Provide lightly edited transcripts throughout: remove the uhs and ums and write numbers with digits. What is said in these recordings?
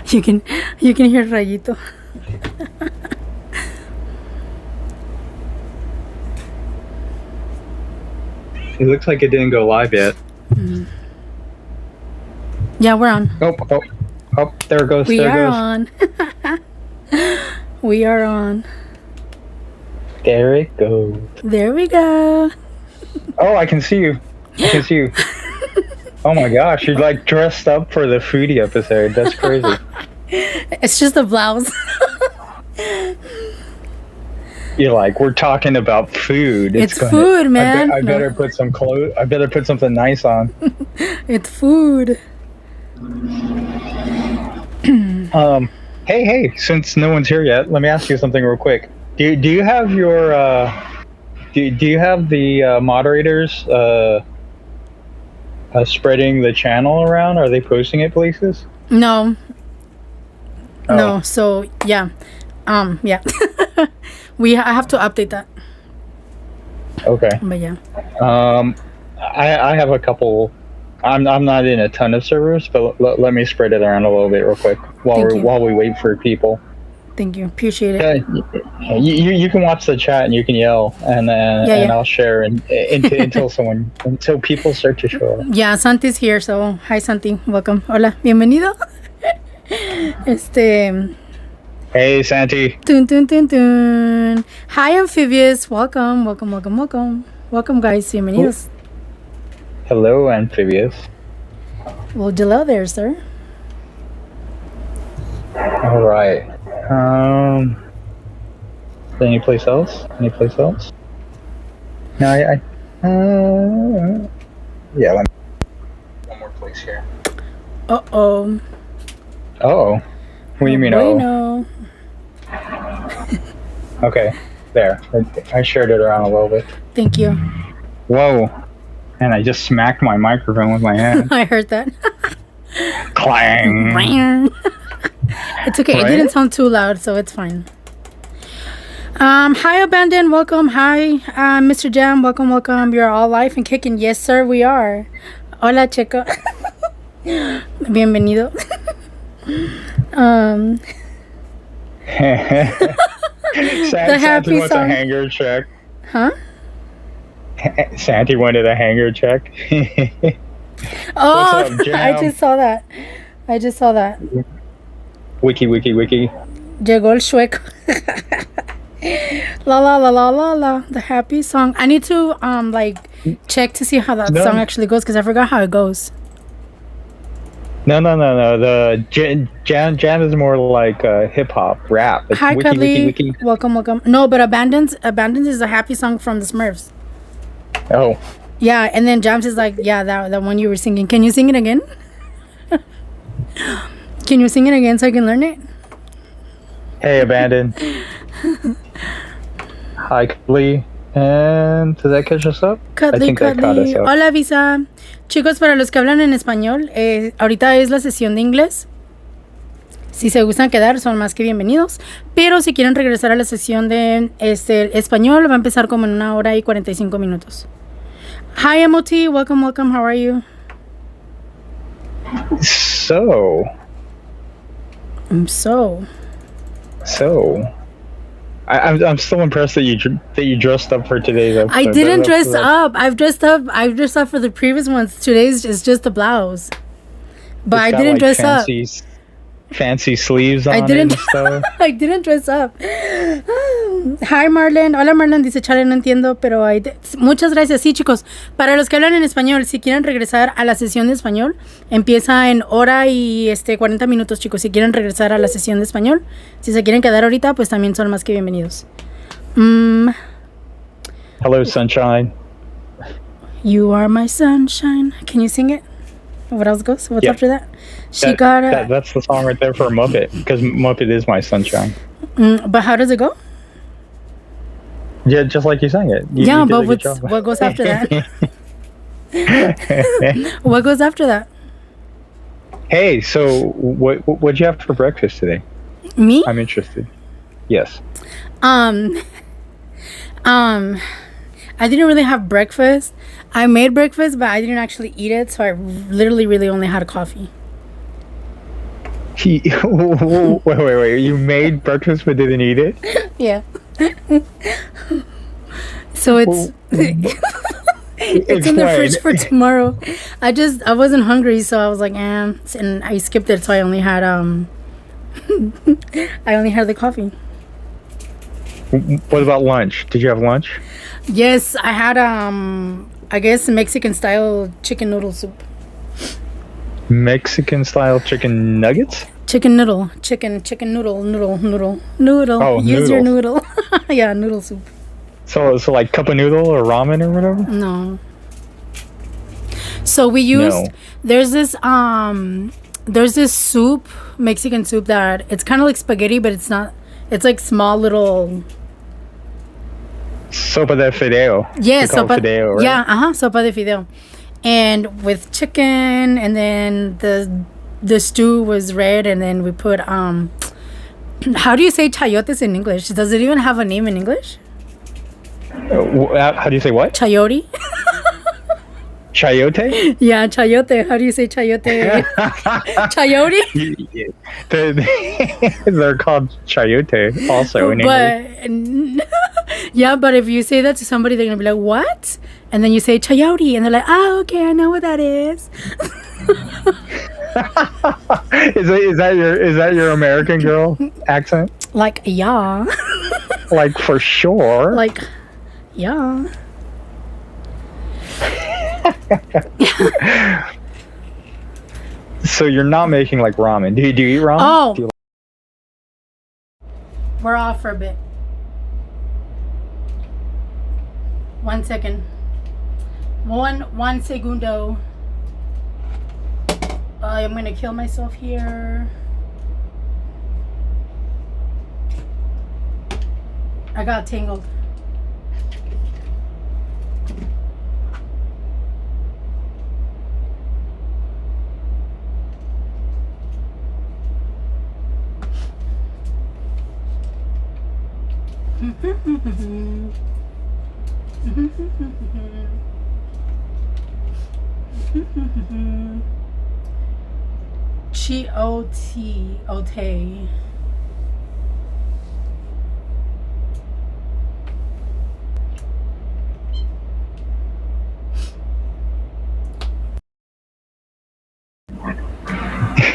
You can hear Rayito. It looks like it didn't go live yet. Yeah, we're on. Oh, there it goes. We there are it goes. on. We are on. There it goes. There we go. Oh, I can see you. Oh my gosh, you're like dressed up for the foodie episode. That's crazy. It's just a blouse. You're like, we're talking about food. It's food, man. I better put some clothes. I better put something nice on. It's food. Hey, since no one's here yet, let me ask you something real quick. Do you have your do you have the moderators spreading the channel around? Are they posting it places? No. Oh. No. So yeah, yeah. I have to update that. Okay. But yeah. I have a couple. I'm not in a ton of servers, but let me spread it around a little bit real quick while we wait for people. Thank you. Appreciate it. You can watch the chat and you can yell and I'll share until people start to show up. Yeah, Santi's here, so hi Santi, welcome. Hola, bienvenido. Hey Santi. Tun, tun, tun, tun. Hi Amphibious, welcome guys, bienvenidos. Hello Amphibious. Well, hello there, sir. All right. Any place else? No, yeah. Let me. One more place here. Uh-oh. Oh. What do you mean? Bueno. Okay. There. I shared it around a little bit. Thank you. Whoa. And I just smacked my microphone with my hand. I heard that. Clang. It's okay. Right? It didn't sound too loud, so it's fine. Hi, Abandon. Welcome. Hi, Mr. Jam. Welcome. You're all live and kicking. Yes, sir, we are. Hola, chico. Bienvenido. The happy Santi wants song. a hanger check. Huh? Santi wanted a hanger check. Oh, What's up, Jam? I just saw that. Wiki. Llegó el sueco. La la la la la la. The happy song. I need to check to see how that song actually goes because I forgot how it goes. No. The jam is more like hip hop rap. It's Hi, Cuddly. wiki. Welcome. No, but Abandons is a happy song from the Smurfs. Oh. Yeah, and then Jams is like, yeah, that one you were singing. Can you sing it again? Can you sing it again so I can learn it? Hey, Abandon. Hi, Cuddly. And did that catch us up? Cuddly. That caught us up. Hola, Visa. Chicos, para los que hablan en español, ahorita es la sesión de inglés. Si se gustan quedar, son más que bienvenidos. Pero si quieren regresar a la sesión de español, va a empezar como en 1 hora y 45 minutos. Hi, MOT. Welcome. How are you? So. I'm still impressed that you dressed up for today's episode. I didn't dress up. I've dressed up for the previous ones. Today's is just a blouse. But I didn't dress up. Fancy sleeves on and stuff. I didn't dress up. Hi Marlon. Hola Marlon, dice Chale, no entiendo, pero muchas gracias. Sí, chicos, para los que hablan en español, si quieren regresar a la sesión de español, empieza en 1 hora y 40 minutos, chicos. Si quieren regresar a la sesión de español, si se quieren quedar ahorita, pues también son más que bienvenidos. Hello, sunshine. You are my sunshine. Can you sing it? What else goes? What's after that? That's the song right there for Muppet, because Muppet is my sunshine. But how does it go? Yeah, just like you sang it. But what goes after that? What goes after that? Hey, so what'd you have for breakfast today? Me? I'm interested. Yes. I didn't really have breakfast. I made breakfast, but I didn't actually eat it, so I literally really only had coffee. Wait. You made breakfast but didn't eat it? Yeah. So it's it's in the fridge for tomorrow. I wasn't hungry, so I was like, and I skipped it, so I only had the coffee. What about lunch? Did you have lunch? Yes, I had I guess Mexican style chicken noodle soup. Mexican style chicken nuggets? Chicken noodle. Chicken noodle. Oh, Use your noodle. Yeah, noodle soup. So like cup of noodle or ramen or whatever? No. So we used there's this soup, Mexican soup, that it's kind of like spaghetti, but it's not. It's like small little sopa de fideo. Yeah, sopa de fideo, right? Yeah, sopa de fideo. And with chicken, and then the stew was red, and then we put how do you say chayotes in English? Does it even have a name in English? How do you say what? Chayote. Chayote? Yeah, chayote. How do you say chayote? Chayote? They're called chayote also in English. Yeah, but if you say that to somebody, they're going to be like, what? And then you say chayote, and they're like, oh, okay, I know what that is. Is that your American girl accent? Like, yeah. Like, for sure. Like, yeah. So you're not making like ramen. Do you eat ramen? Oh. We're off for a bit. 1 second. One segundo. I'm gonna kill myself here. I got tangled. Chiote.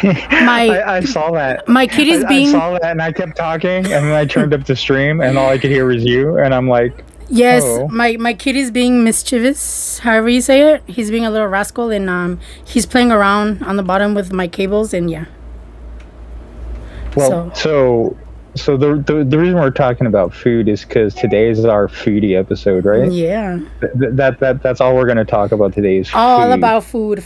I saw that. My kitty's being. I saw that, and I kept talking, and then I turned up the stream, and all I could hear was you, and I'm like, yes, oh. My kitty's being mischievous, however you say it. He's being a little rascal, and he's playing around on the bottom with my cables, and yeah. Well, so the reason we're talking about food is because today is our foodie episode, right? Yeah. That's all we're going to talk about today is all food. About food.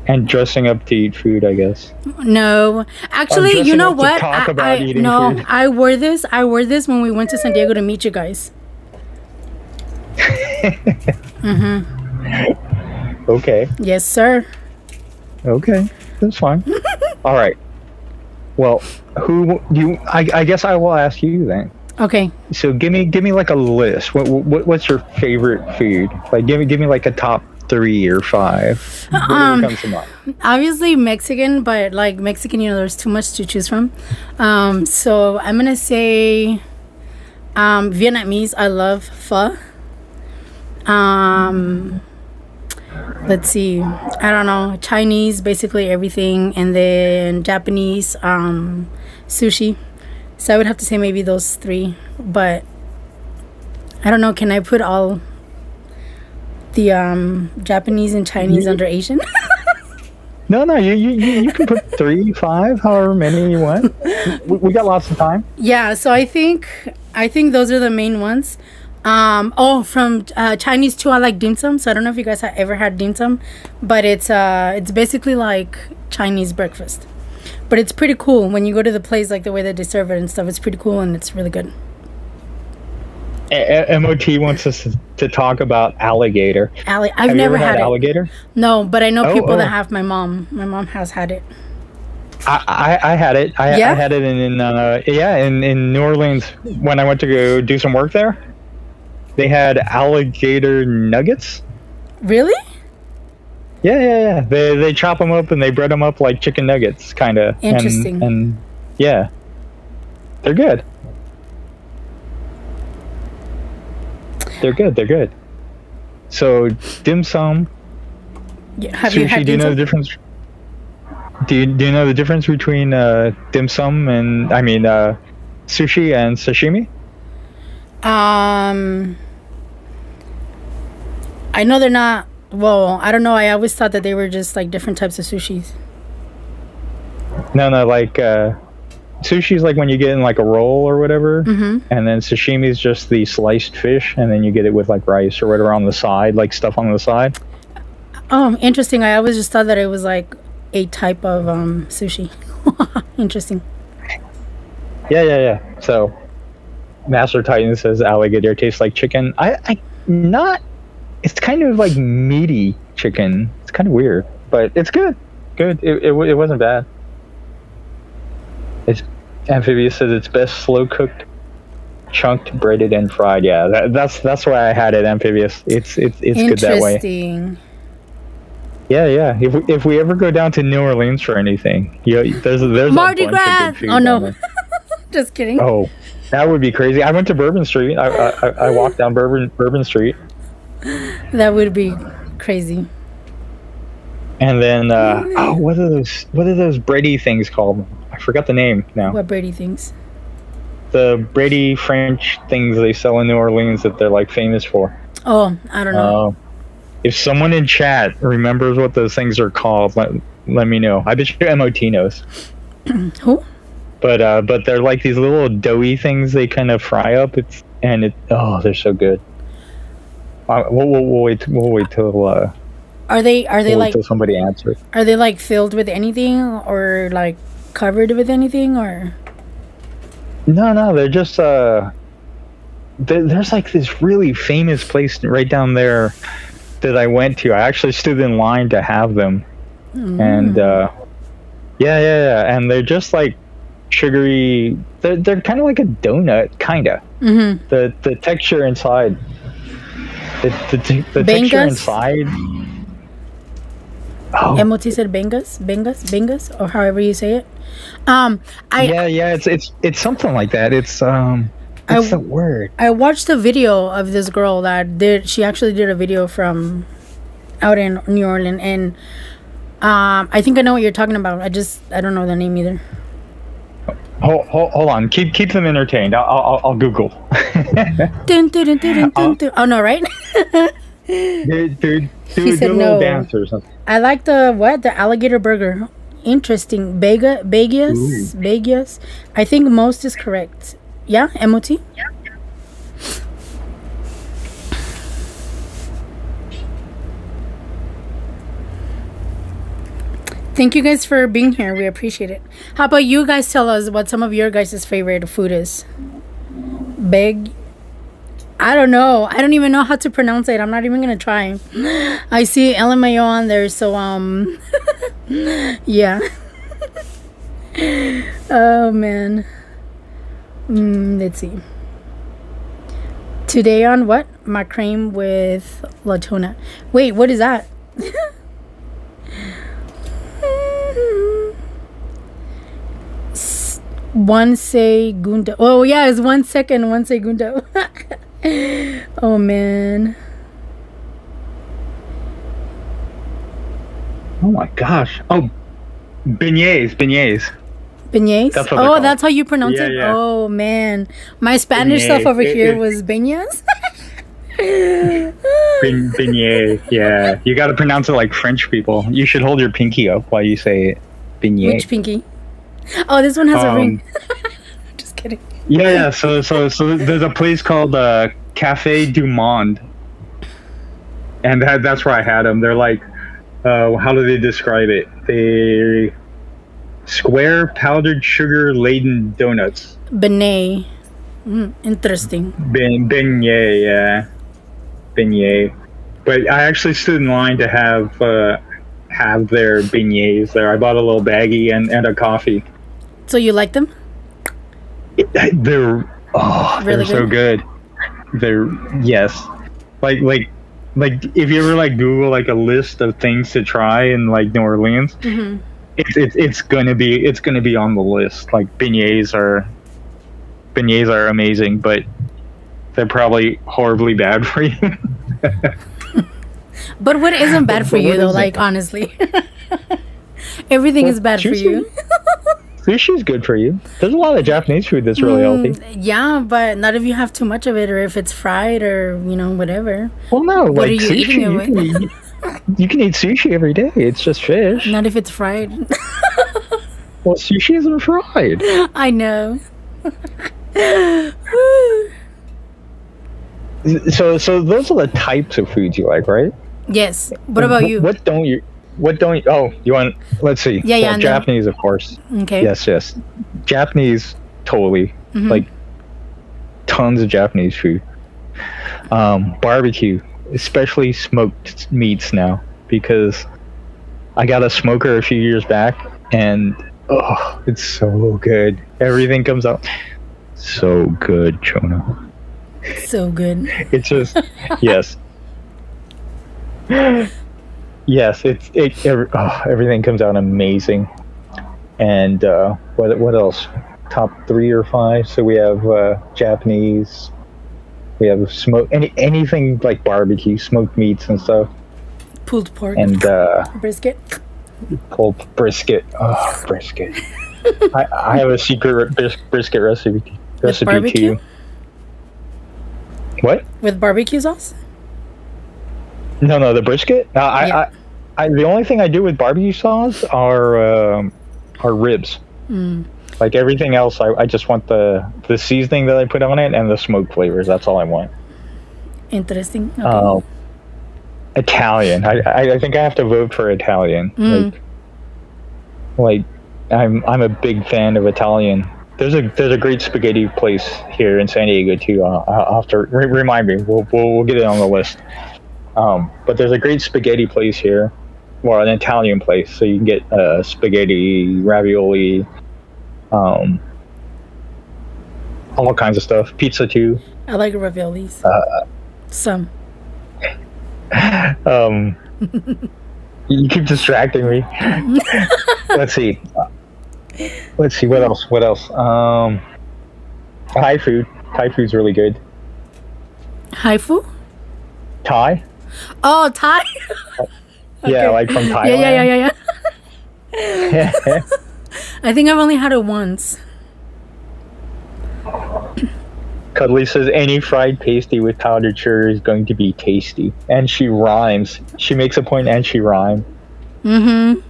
And dressing up to eat food, I guess. No, actually, you know what? Talk about eating food. I wore this when we went to San Diego to meet you guys. Okay. Yes, sir. Okay, that's fine. All right. Well, I guess I will ask you then. Okay. So give me like a list. What's your favorite food? Like give me like a top 3 or 5. Whatever comes to mind. Obviously Mexican, but like Mexican, there's too much to choose from. So I'm gonna say Vietnamese. I love pho. Let's see. I don't know. Chinese, basically everything, and then Japanese, sushi. So I would have to say maybe those 3, but I don't know. Can I put all the Japanese and Chinese under Asian? No, you can put 3, 5, however many you want. We got lots of time. Yeah, so I think those are the main ones. From Chinese too, I like dim sum. So I don't know if you guys have ever had dim sum, but it's basically like Chinese breakfast. But it's pretty cool when you go to the place, like the way that they serve it and stuff. It's pretty cool and it's really good. MOT wants us to talk about alligator. I've never had alligator. No, but I know people that have. My mom has had it. I had it. I had it in New Orleans when I went to go do some work there. They had alligator nuggets. Really? Yeah. They chop them up and they bread them up like chicken nuggets, kind of. Interesting. And yeah, they're good. They're good. So dim sum, Have you sushi. had Do you know the dim difference? Do you know the difference between dim sum and sushi and sashimi? sum? I know they're not. Well, I don't know. I always thought that they were just like different types of sushis. No, like sushi is like when you get in like a roll or whatever, Mm-hmm. and then sashimi is just the sliced fish, and then you get it with like rice or whatever on the side, like stuff on the side. Oh, interesting. I always just thought that it was like a type of sushi. Interesting. Yeah. So, Master Titan says alligator tastes like chicken. I not. It's kind of like meaty chicken. It's kind of weird, but it's good. Good. It wasn't bad. It's Amphibious says it's best slow cooked, chunked, breaded, and fried. Yeah, that's why I had it. Amphibious. It's good that way. Interesting. Yeah. If we ever go down to New Orleans for anything, there's Mardi a bunch Gras. of good food Oh no, down there. just kidding. Oh, that would be crazy. I went to Bourbon Street. I walked down Bourbon Street. That would be crazy. And then what are those Brady things called? I forgot the name now. What Brady thinks. The Brady French things they sell in New Orleans that they're like famous for. Oh, I don't know. If someone in chat remembers what those things are called, let me know. I bet you MOT knows. Who? But they're like these little doughy things they kind of fry up. They're so good. We'll wait till Are they like till somebody answers. Are they like filled with anything or like covered with anything or? No, they're just there's like this really famous place right down there that I went to. I actually stood in line to have them. And yeah, and they're just like sugary. They're kind of like a donut, kinda. Mm-hmm. The texture inside. The texture inside. Oh. MOT said bengas, or however you say it. It's something like that. It's what's the word? I watched a video of this girl she actually did a video from out in New Orleans, and I think I know what you're talking about. I don't know the name either. Hold on. Keep them entertained. I'll Google. Dun, dun, dun, dun, dun, dun. Oh no, right? Dude, He said do a no. little dance or something. I like the alligator burger. Interesting. Vegas. I think most is correct. Yeah, MOT. Yeah. Thank you guys for being here. We appreciate it. How about you guys tell us what some of your guys' favorite food is? I don't know. I don't even know how to pronounce it. I'm not even gonna try. I see LMAO on there, so yeah. Oh man. Let's see. Today on what? Macrame with la tuna. Wait, what is that? One segundo. Oh yeah, it's 1 second, one segundo. Oh man. Oh my gosh. Oh, beignets. Beignets? That's that's how you pronounce it? Yeah. Oh man. My Spanish stuff over here was beignets. Beignet, yeah. You gotta pronounce it like French people. You should hold your pinky up while you say it. Beignet. Which pinky? Oh, this one has a ring. Just kidding. Yeah. So there's a place called Café du Monde, and that's where I had them. They're like, how do they describe it? They square powdered sugar laden donuts. Beignet. Interesting. Beignet, yeah. Beignet. But I actually stood in line to have their beignets there. I bought a little baggie and a coffee. So you like them? They're really so good. They're yes, like like if you ever like Google like a list of things to try in like New Orleans, it's gonna be on the list. Like beignets are amazing, but they're probably horribly bad for you. But what isn't bad for you though? Like honestly, everything is bad for you. Sushi is good for you. There's a lot of Japanese food that's really healthy. Yeah, but not if you have too much of it, or if it's fried, or whatever. Well, no, What like are you sushi, eating it with? you can eat sushi every day. It's just fish. Not if it's fried. Well, sushi isn't fried. I know. So those are the types of foods you like, right? Yes. What about you? What don't you? Oh, you want? Let's see. Yeah, Well, Japanese, of course. Okay. Yes. Japanese, totally. Like tons of Japanese food. Barbecue, especially smoked meats now, because I got a smoker a few years back, and it's so good. Everything comes out so good, Chona. So good. It's just yes. Yes, everything comes out amazing. And what else? Top 3 or 5. So we have Japanese. We have anything like barbecue, smoked meats and stuff. Pulled pork. And brisket. Pulled brisket. Oh, brisket. I have a secret brisket recipe barbecue? too. What? With barbecue sauce? No, the brisket. Yeah. I the only thing I do with barbecue sauce are ribs. Like everything else, I just want the seasoning that I put on it and the smoke flavors. That's all I want. Interesting. Okay. Italian. I think I have to vote for Italian. Like I'm a big fan of Italian. There's a great spaghetti place here in San Diego too. I'll have to remind me. We'll get it on the list. But there's a great spaghetti place here, or an Italian place, so you can get spaghetti, ravioli, all kinds of stuff. Pizza too. I like raviolis. Some. You keep distracting me. Let's see. What else? Thai food. Thai food's really good. Haifu? Thai? Oh, Thai. Yeah, like from Thailand. Yeah. I think I've only had it once. Cuddly says any fried pasty with powdered sugar is going to be tasty. And she rhymes. She makes a point and she rhymes. And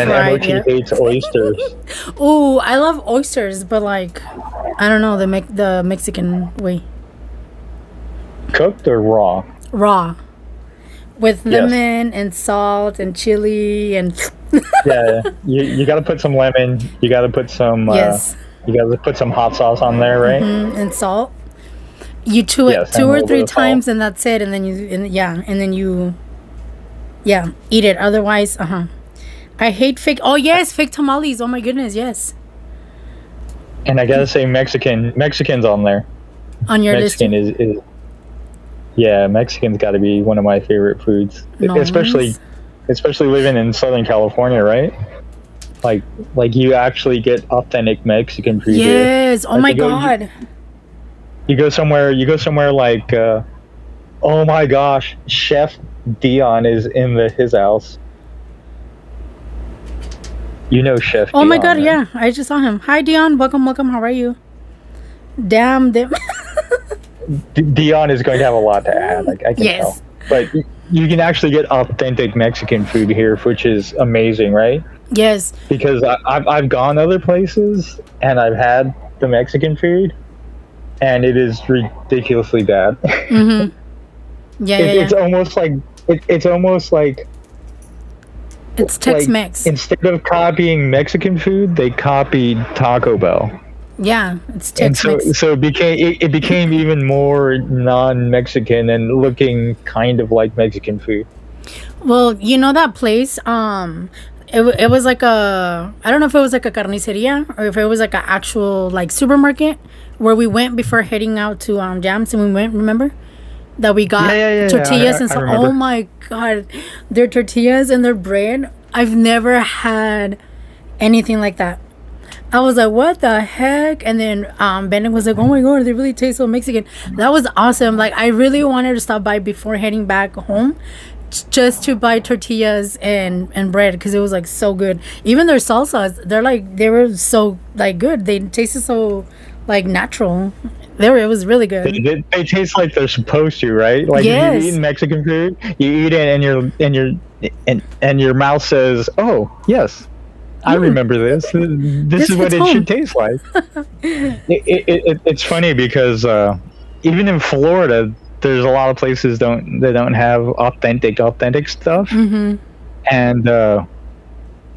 MOT hates oysters. Oh, I love oysters, but like, I don't know, the Mexican way. Cooked or raw? Raw. With lemon and salt and chili and... Yeah, you gotta put some lemon. You gotta put some... You gotta put some hot sauce on there, right? And salt. You chew it 2 or 3 times and that's it. And then you eat it. Otherwise, I hate fake... Oh, yes, fake tamales. Oh, my goodness, yes. And I gotta say Mexican's on there. On your Mexican list? is yeah, Mexican's got to be one of my favorite foods, especially living in Southern California, right? Like you actually get authentic Mexican food. Yes. Here. Oh my God. You go somewhere like, oh my gosh, Chef Dion is in his house. You know Chef Dion. Oh my God, right? yeah. I just saw him. Hi, Dion. Welcome. How are you? Damn. Dion is going to have a lot to add. I can tell. But you can actually get authentic Mexican food here, which is amazing, right? Yes. Because I've gone other places and I've had the Mexican food, and it is ridiculously bad. It's almost like it's Tex-Mex. Instead of copying Mexican food, they copied Taco Bell. Yeah, it's Tex-Mex. And so it became even more non-Mexican and looking kind of like Mexican food. Well, you know that place, it was like I don't know if it was like a carniceria or if it was like an actual like supermarket where we went before heading out to Jams, and we went, remember? that we got tortillas and I stuff. remember. Oh my god, their tortillas and their bread. I've never had anything like that. I was like, what the heck? And then Bennett was like, oh my god, they really taste so Mexican. That was awesome. Like, I really wanted to stop by before heading back home just to buy tortillas and bread, because it was like so good. Even their salsas, they were so like good. They tasted so like natural. It was really good. They taste like they're supposed to, right? Like, yes. If you eat Mexican food, you eat it and your mouth says, "Oh, yes, I remember this. This is what it should taste like." It's funny because even in Florida, there's a lot of places that don't have authentic stuff, and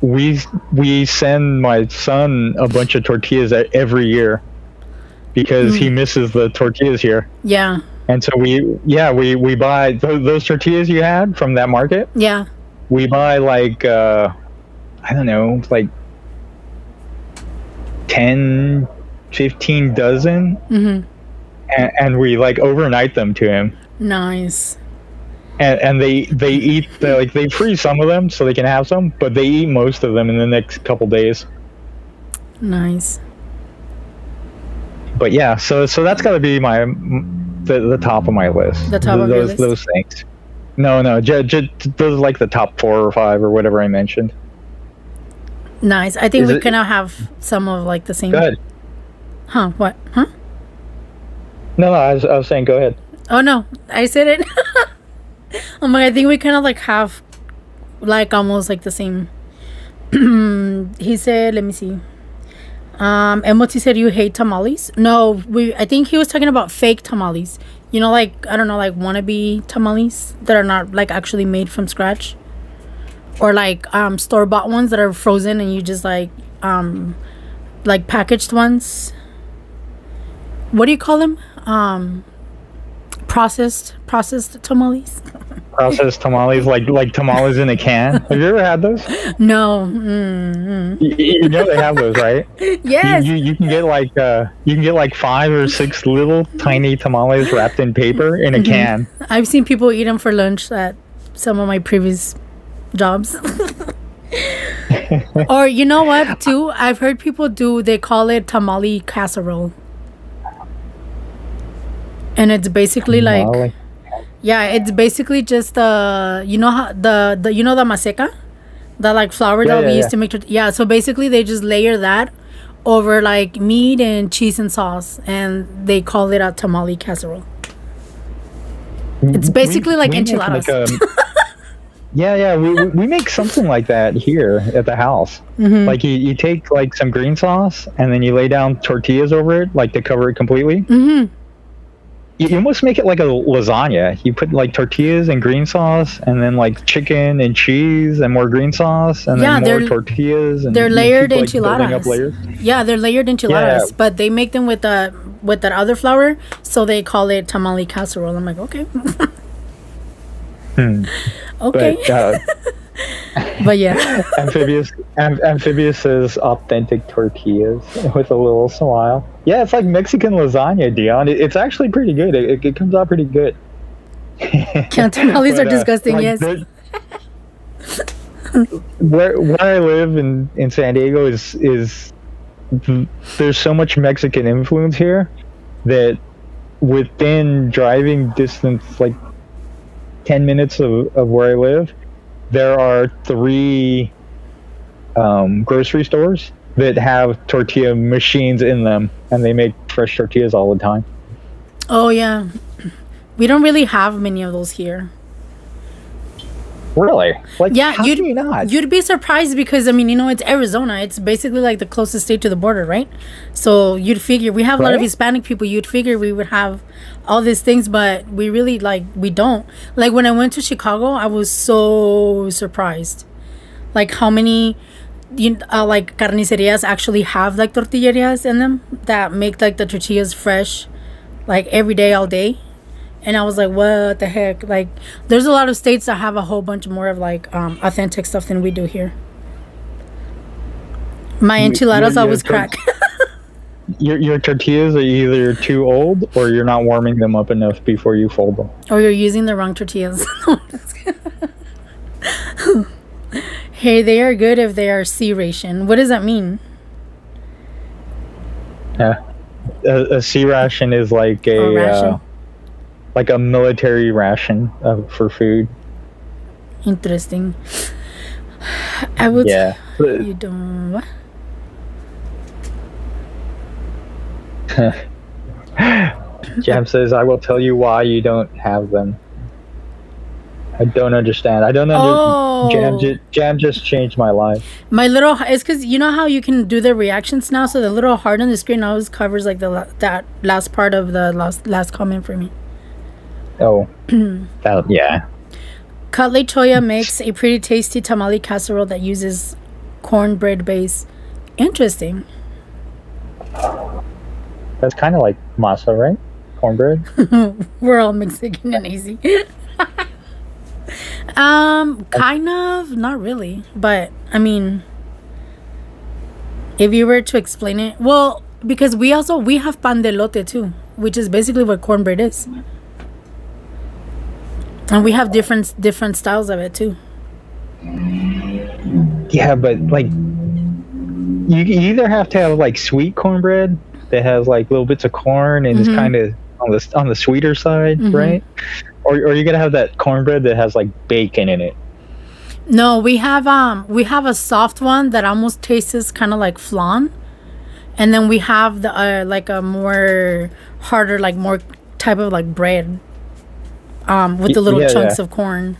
we send my son a bunch of tortillas every year because he misses the tortillas here. Yeah. And so we buy those tortillas you had from that market. Yeah. We buy like I don't know, like 10, 15 dozen, and we like overnight them to him. Nice. And they eat they freeze some of them so they can have some, but they eat most of them in the next couple days. Nice. But yeah, so that's got to be the top of my list. The top of your list. Those things. No, just those are like the top 4 or 5 or whatever I mentioned. Nice. I think we can now have some of like the same. Go ahead. Huh? What? Huh? No, I was saying go ahead. Oh no, I said it. I'm like, I think we kind of like have like almost like the same. He said, let me see. Emoti said you hate tamales. No, I think he was talking about fake tamales. You know, like, I don't know, like wannabe tamales that are not like actually made from scratch, or like store-bought ones that are frozen and you just like packaged ones. What do you call them? Processed tamales. Processed tamales, like tamales in a can. Have you ever had those? No. You know they have those, right? Yes. You can get like 5 or 6 little tiny tamales wrapped in paper in a can. I've seen people eat them for lunch at some of my previous jobs. Or you know what too? I've heard people they call it tamale casserole. And it's basically like, yeah, it's basically just you know how the maseca, the like flour that we used to make. So basically they just layer that over like meat and cheese and sauce, and they call it a tamale casserole. It's basically like enchiladas. We make something like that here at the house. Like you take like some green sauce and then you lay down tortillas over it, like to cover it completely. You almost make it like a lasagna. You put like tortillas and green sauce, and then like chicken and cheese and more green sauce, and then more tortillas. And they're layered keep, enchiladas. Yeah, they're layered enchiladas, but they make them with that other flour, so they call it tamale casserole. I'm like, okay. Okay. But yeah. Amphibious says authentic tortillas with a little smile. Yeah, it's like Mexican lasagna, Dion. It's actually pretty good. It comes out pretty good. Tamales are disgusting, yes. Where I live in San Diego is there's so much Mexican influence here that within driving distance, like 10 minutes of where I live, there are 3 grocery stores that have tortilla machines in them, and they make fresh tortillas all the time. Oh yeah, we don't really have many of those here. Really? Like, yeah, how do you not? You'd be surprised because, I mean, you know, it's Arizona. It's basically like the closest state to the border, right? So you'd figure we have a lot of Hispanic people. You'd figure we would have all these things, but we really, we don't. Like, when I went to Chicago, I was so surprised. Like, how many, like, carnicerias actually have, like, tortillerias in them that make, like, the tortillas fresh, like, every day, all day. And I was like, what the heck? Like, there's a lot of states that have a whole bunch more of, like, authentic stuff than we do here. My enchiladas always crack. your tortillas are either too old or you're not warming them up enough before you fold them. Or you're using the wrong tortillas. Hey, they are good if they are C ration. What does that mean? Yeah, a C ration is like a military ration for food. Interesting. I would. Yeah. You don't. What? Jam says, "I will tell you why you don't have them." I don't understand. I don't understand. Oh. Jam just changed my life. My little. It's because you know how you can do the reactions now, so the little heart on the screen always covers like that last part of the last comment for me. Oh, yeah. Cutley Choya makes a pretty tasty tamale casserole that uses cornbread base. Interesting. That's kind of like masa, right? Cornbread. We're all Mexican and easy. Kind of, not really, but I mean, if you were to explain it, well, because we have pan de lote too, which is basically what cornbread is, and we have different styles of it too. Yeah, but like, you either have to have like sweet cornbread that has like little bits of corn and is kind of on the sweeter side, right? Or you're gonna have that cornbread that has like bacon in it. No, we have a soft one that almost tastes kind of like flan, and then we have the like a more harder, like more type of like bread, with the little chunks of corn.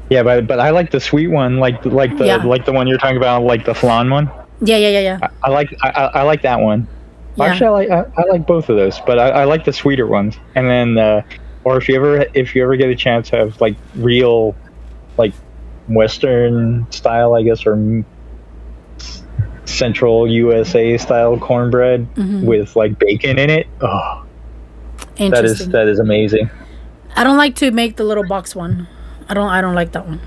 Yeah, but I like the sweet one, like the one you're talking about, like the flan one. Yeah. I like that one. Yeah. Actually, I like both of those, but I like the sweeter ones. And then, or if you ever get a chance to have like real, like Western style, I guess, or Central USA style cornbread with like bacon in it. Oh, that is amazing. I don't like to make the little box one. I don't like that one.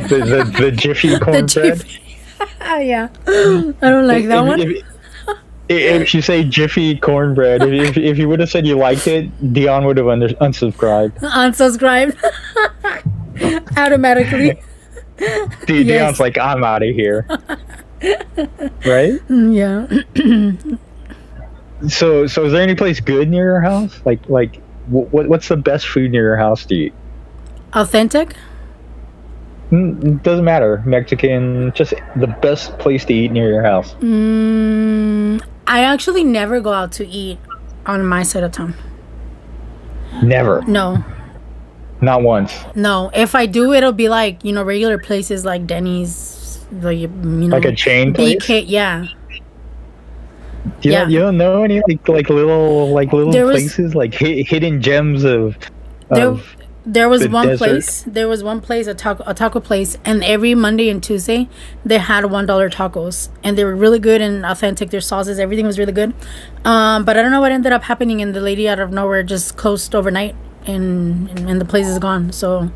the Jiffy cornbread. Yeah, I don't like that one. If you say Jiffy cornbread, if you would have said you liked it, Dion would have unsubscribed. Unsubscribed. Automatically. Dion's like, I'm out of here. Right? Yeah. So is there any place good near your house? Like what's the best food near your house to eat? Authentic? Doesn't matter. Mexican, just the best place to eat near your house. I actually never go out to eat on my side of town. Never? No. Not once? No. If I do, it'll be like, regular places like Denny's, like a chain place? BK, yeah. You don't know any like little places, like hidden gems of There was one desert. place, a taco place, and every Monday and Tuesday they had $1 tacos, and they were really good and authentic. Their sauces, everything was really good. But I don't know what ended up happening, and the lady out of nowhere just closed overnight, and the place is gone. So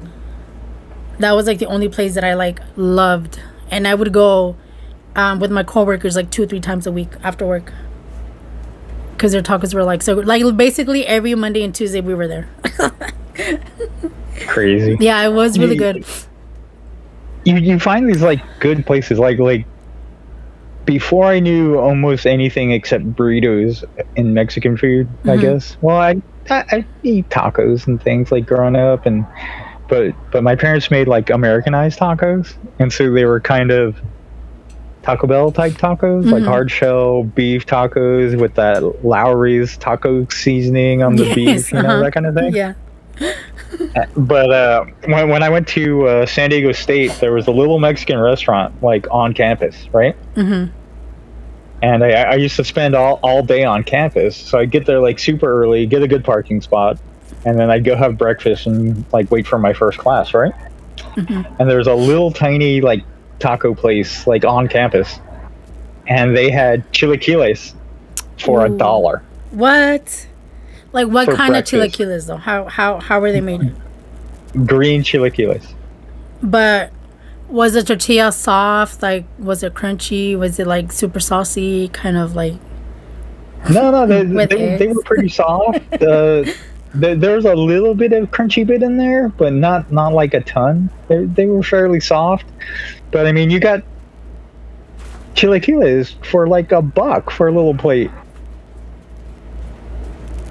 that was like the only place that I like loved, and I would go with my coworkers like 2 or 3 times a week after work, because their tacos were like so good. Like basically every Monday and Tuesday we were there. Crazy. Yeah, it was really good. You find these like good places like before I knew almost anything except burritos in Mexican food, I guess. Well, I eat tacos and things like growing up, but my parents made like Americanized tacos, and so they were kind of Taco Bell type tacos, like hard shell beef tacos with that Lowry's taco seasoning on the beef, that kind of thing. Yeah. But when I went to San Diego State, there was a little Mexican restaurant like on campus, right? And I used to spend all day on campus, so I'd get there like super early, get a good parking spot, and then I'd go have breakfast and like wait for my first class, right? And there's a little tiny like taco place like on campus, and they had chilaquiles for $1. What? Like what kind breakfast. of chilaquiles though? How were they made? Green chilaquiles. But Was the tortilla soft? Like, was it crunchy? Was it like super saucy? Kind of like. No, With they were eggs. pretty soft. There's a little bit of crunchy bit in there, but not like a ton. They were fairly soft. But I mean, you got chilaquiles for like $1 for a little plate.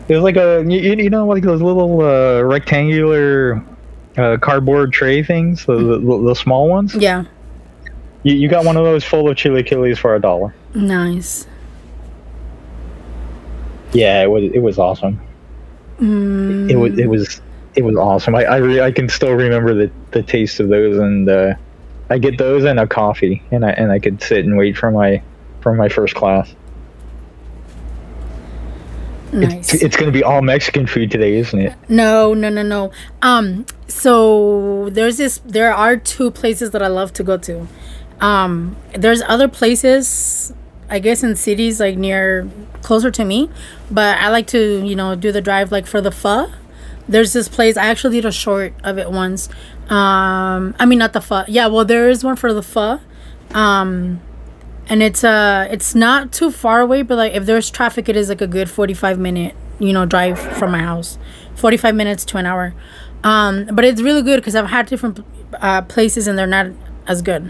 It was like you know, like those little rectangular cardboard tray things, the small ones. Yeah. You got one of those full of chilaquiles for $1. Nice. Yeah, it was awesome. It was awesome. I can still remember the taste of those, and I get those and a coffee, and I could sit and wait for my first class. Nice. It's going to be all Mexican food today, isn't it? No. So there are 2 places that I love to go to. There's other places, I guess, in cities like closer to me, but I like to, do the drive like for the pho. There's this place, I actually did a short of it once. I mean, not the pho. Yeah, well, there is one for the pho. And it's not too far away, but like if there's traffic, it is like a good 45-minute, drive from my house. 45 minutes to an hour. But it's really good because I've had different places and they're not as good.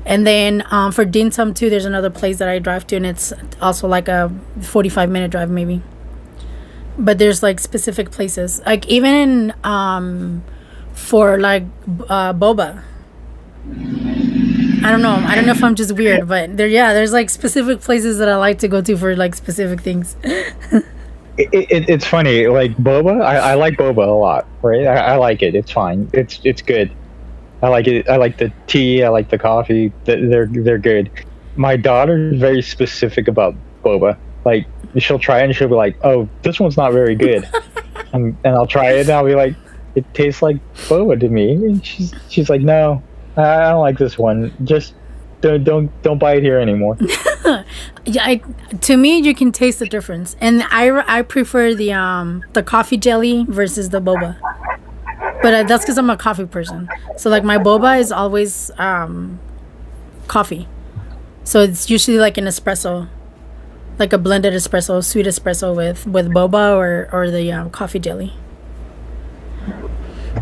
And then for dim sum too, there's another place that I drive to, and it's also like a 45-minute drive maybe. But there's like specific places, like even for like boba. I don't know if I'm just weird, but there's like specific places that I like to go to for like specific things. It's funny, like boba. I like boba a lot, right? I like it. It's fine. It's good. I like it. I like the tea. I like the coffee. They're good. My daughter is very specific about boba. Like she'll try it and she'll be like, "Oh, this one's not very good," and I'll try it and I'll be like, "It tastes like boba to me." And she's like, "No, I don't like this one. Just don't buy it here anymore." Yeah, to me, you can taste the difference, and I prefer the coffee jelly versus the boba. But that's because I'm a coffee person. So like my boba is always coffee. So it's usually like an espresso, like a blended espresso, sweet espresso with boba or the coffee jelly.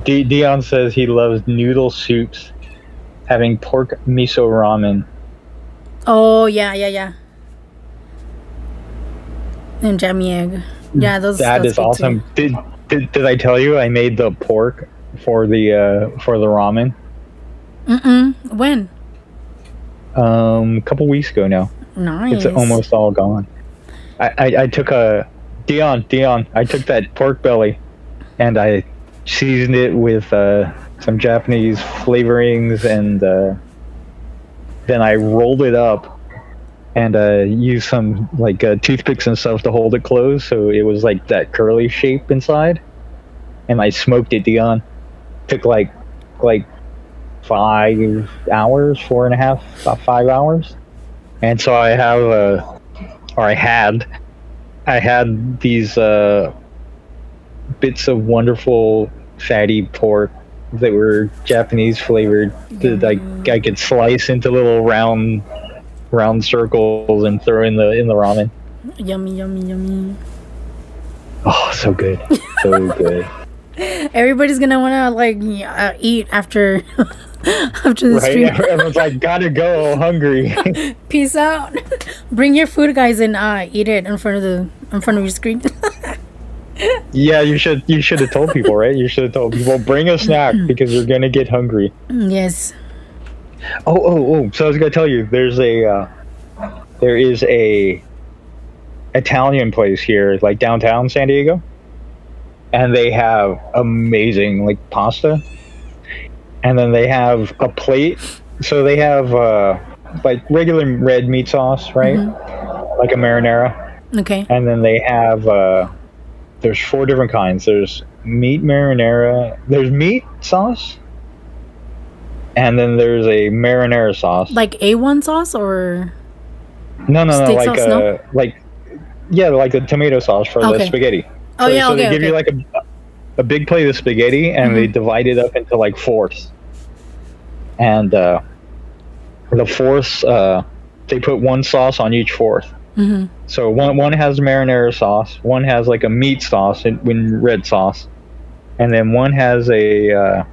Dion says he loves noodle soups, having pork miso ramen. Oh yeah. And jammy egg. Yeah, That is awesome. Did I tell you I made the pork for the ramen? When? A couple weeks ago now. Nice. It's almost all gone. I took Dion. I took that pork belly, and I seasoned it with some Japanese flavorings, and then I rolled it up and used some like toothpicks and stuff to hold it closed, so it was like that curly shape inside. And I smoked it, Dion. Took like 5 hours, 4.5, about 5 hours. And so I had these bits of wonderful fatty pork that were Japanese flavored that I could slice into little round circles and throw in the ramen. Yummy. Oh, so good. So good. Everybody's gonna wanna like eat after the Right? stream. Everyone's like, gotta go, hungry. Peace out. Bring your food, guys, and eat it in front of your screen. Yeah, you should have told people, right? You should have told people, bring a snack because you're gonna get hungry. Yes. Oh! So I was gonna tell you, there is a Italian place here, like downtown San Diego, and they have amazing like pasta, and then they have a plate. So they have like regular red meat sauce, right? Like a marinara. Okay. And then they have there's 4 different kinds. There's meat marinara. There's meat sauce. And then there's a marinara sauce. Like A1 sauce or No, steak like sauce, no? like the tomato sauce for the spaghetti. Oh, yeah, so okay, they give you like a big plate of spaghetti, and they divide it up into like fourths. And the fourths, they put one sauce on each fourth. Mm-hmm. So one has marinara sauce, one has like a meat sauce in red sauce, and then one has a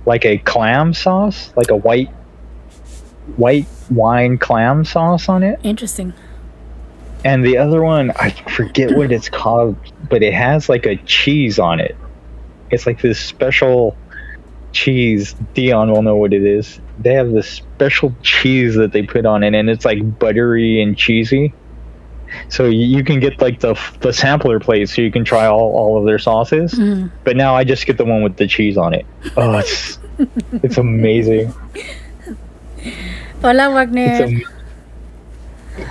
like a clam sauce, like a white wine clam sauce on it. Interesting. And the other one, I forget what it's called, but it has like a cheese on it. It's like this special cheese. Dion will know what it is. They have this special cheese that they put on it, and it's like buttery and cheesy. So you can get like the sampler plate, so you can try all of their sauces. Mm. But now I just get the one with the cheese on it. Oh, it's amazing. Hola, Wagner.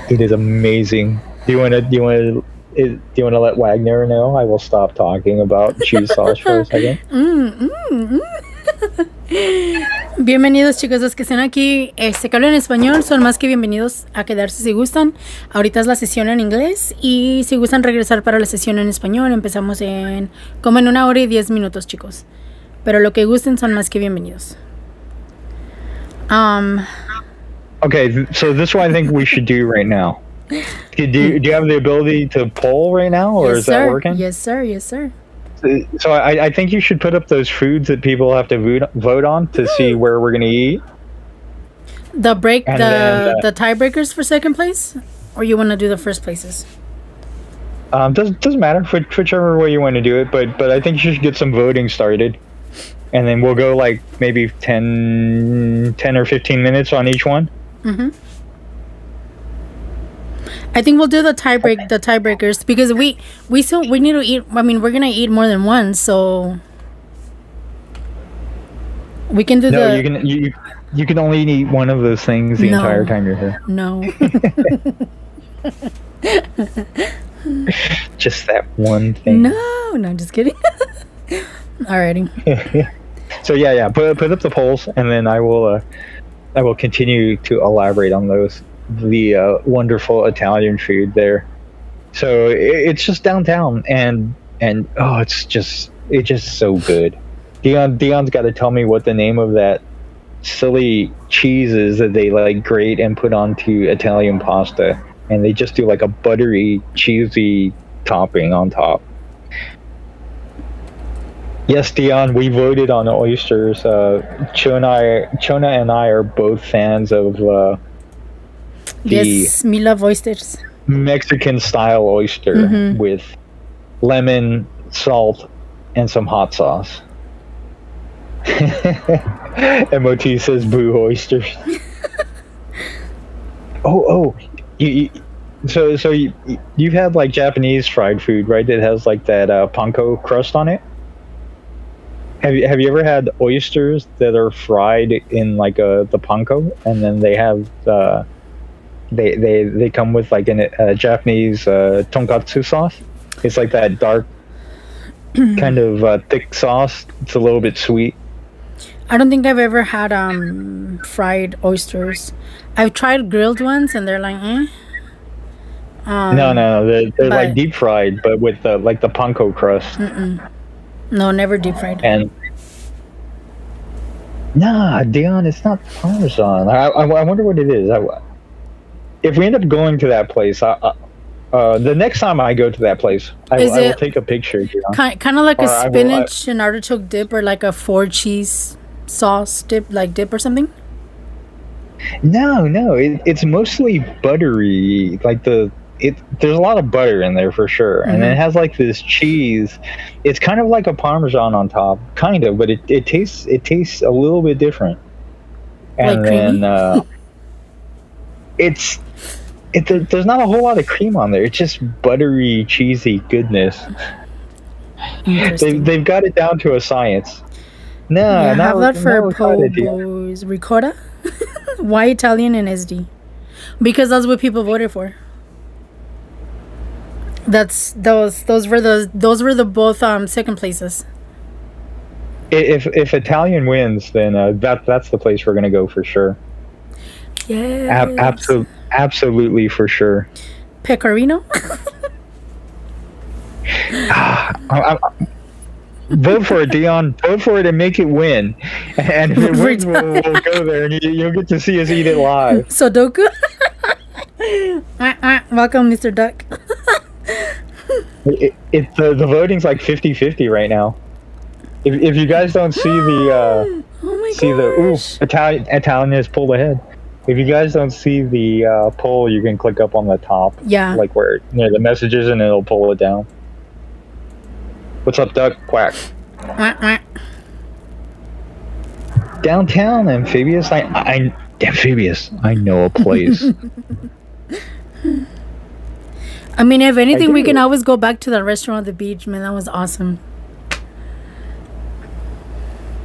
It is amazing. Do you want to let Wagner know? I will stop talking about cheese sauce for a second. Bienvenidos, chicos, los que estén aquí, que hablan español son más que bienvenidos a quedarse si gustan. Ahorita es la sesión en inglés y si gustan regresar para la sesión en español, empezamos como en 1 hora y 10 minutos, chicos. Pero lo que gusten son más que bienvenidos. Okay, so this is what I think we should do right now. Do you have the ability to poll right now, or yes, is sir. that working? Yes, sir. Yes, sir. So I think you should put up those foods that people have to vote on to see where we're going to eat. The tiebreakers for second place, or you want to do the first places? Doesn't matter, whichever way you want to do it. But I think you should get some voting started, and then we'll go like maybe 10 or 15 minutes on each one. Mm-hmm. I think we'll do the tiebreakers because we need to eat. I mean, we're gonna eat more than one, so we can do you can only eat one of those things the entire time you're here. No. Just that one thing. No, I'm just kidding. Alrighty. So yeah. Put up the polls, and then I will continue to elaborate on those. The wonderful Italian food there. So it's just downtown, and oh, it's just so good. Dion's got to tell me what the name of that silly cheese is that they like grate and put onto Italian pasta, and they just do like a buttery, cheesy topping on top. Yes, Dion, we voted on oysters. Chona and I are both fans of. Yes, me love oysters. Mexican style oyster with lemon, salt, and some hot sauce. MOT says boo oysters. You've had like Japanese fried food, right? It has like that panko crust on it. Have you ever had oysters that are fried in like the panko, and then they have They come with like a Japanese tonkatsu sauce. It's like that dark kind of thick sauce. It's a little bit sweet. I don't think I've ever had fried oysters. I've tried grilled ones, and they're like, eh. No, they're like deep fried, but with like the panko crust. No, never deep fried. And nah, Dion, it's not Parmesan. I wonder what it is. If we end up going to that place, the next time I go to that place, I will take a picture. Kind of like a spinach and artichoke dip, or like a 4-cheese sauce dip or something? No, it's mostly buttery. Like there's a lot of butter in there for sure, and it has like this cheese. It's kind of like a Parmesan on top, kind of, but it tastes a little bit different. And like then there's not a whole lot of cream on there. It's just buttery, cheesy goodness. They've got it down to a science. No, yeah, have that for po' boys. Ricotta? Why Italian and SD? Because that's what people voted for. Those were the both second places. If Italian wins, then that's the place we're gonna go for sure. Yeah. Absolutely for sure. Pecorino? Vote for it, Dion. Vote for it and make it win. And if it wins, we'll go there and you'll get to see us eat it live. Sudoku. Welcome, Mr. Duck. The voting's like 50-50 right now. If you guys don't see the Italian has pulled ahead. If you guys don't see the poll, you can click up on the top. Yeah. Like where the messages, and it'll pull it down. What's up, Duck? Quack. Downtown Amphibious. Amphibious. I know a place. I mean, if anything, we can always go back to the restaurant at the beach, man. That was awesome.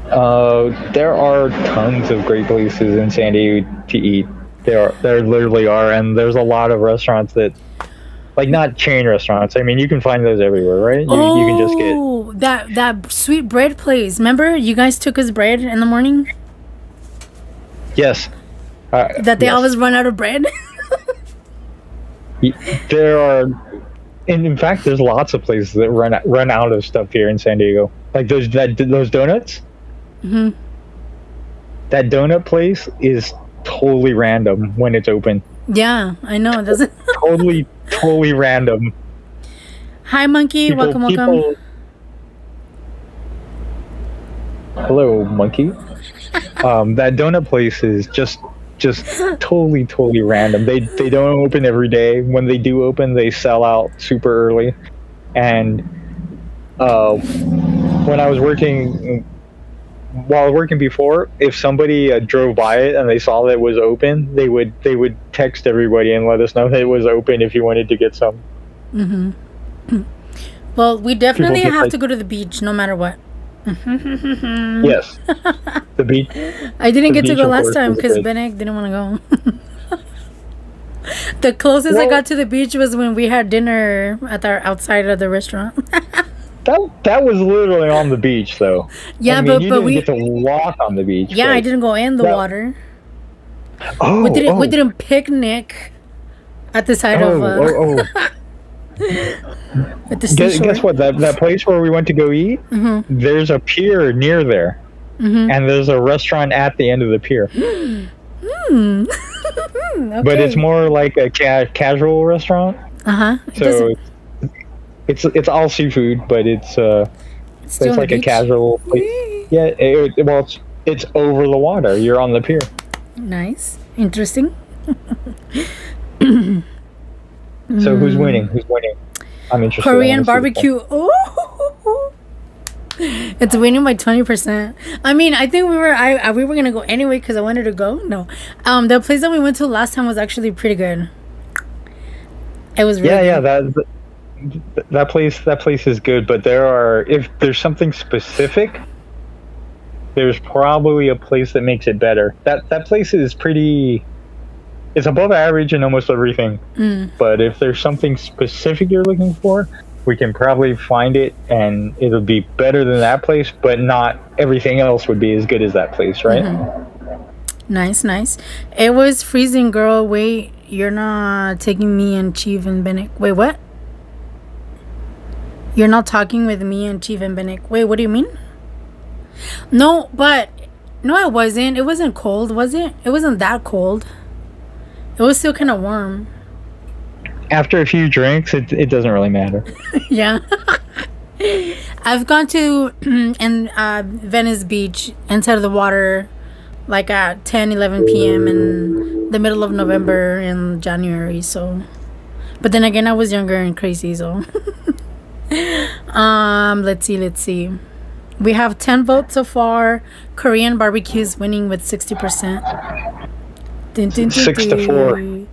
There are tons of great places in San Diego to eat. There literally are, and there's a lot of restaurants that, like, not chain restaurants. I mean, you can find those everywhere, right? You can just get that sweet bread place. Remember, you guys took us bread in the morning. Yes. That they always run out of bread. There are, and in fact, there's lots of places that run out of stuff here in San Diego. Like those donuts. Mm-hmm. That donut place is totally random when it's open. Yeah, I know. Does it? totally random. Hi, Monkey. Welcome. Hello, Monkey. That donut place is just totally random. They don't open every day. When they do open, they sell out super early. And when I was working before, if somebody drove by it and they saw that it was open, they would text everybody and let us know that it was open if you wanted to get some. Mm-hmm. Well, we definitely have to go to the beach no matter what. Yes, the beach. I didn't get to go last time because Benek didn't want to go. The closest I got to the beach was when we had dinner at our outside of the restaurant. That was literally on the beach, though. Yeah, I mean, but we didn't get to walk on the beach. Yeah, I didn't go in the water. We didn't picnic at the side of. At the seashore. Guess what? That place where we went to go eat. Mm-hmm. There's a pier near there, and there's a restaurant at the end of the pier. Okay. But it's more like a casual restaurant. So it's all seafood, but it's like a casual place. Yeah, it's over the water. You're on the pier. Nice, interesting. So who's winning? I'm interested. Korean barbecue. Oh, it's winning by 20%. I mean, I think we were gonna go anyway because I wanted to go. No, the place that we went to last time was actually pretty good. It was really good. That place is good, but if there's something specific, there's probably a place that makes it better. That place is pretty. It's above average in almost everything. But if there's something specific you're looking for, we can probably find it, and it'll be better than that place, but not everything else would be as good as that place, right? Mm-hmm. Nice. It was freezing, girl. Wait, you're not taking me and Chief and Benek. Wait, what? You're not talking with me and Chief and Benek. Wait, what do you mean? No, it wasn't. It wasn't cold, was it? It wasn't that cold. It was still kind of warm. After a few drinks, it doesn't really matter. Yeah. I've gone to Venice Beach inside of the water like at 10, 11 p.m. in the middle of November and January. So, but then again, I was younger and crazy. So, let's see. We have 10 votes so far. Korean barbecue is winning with 60%. 6-4.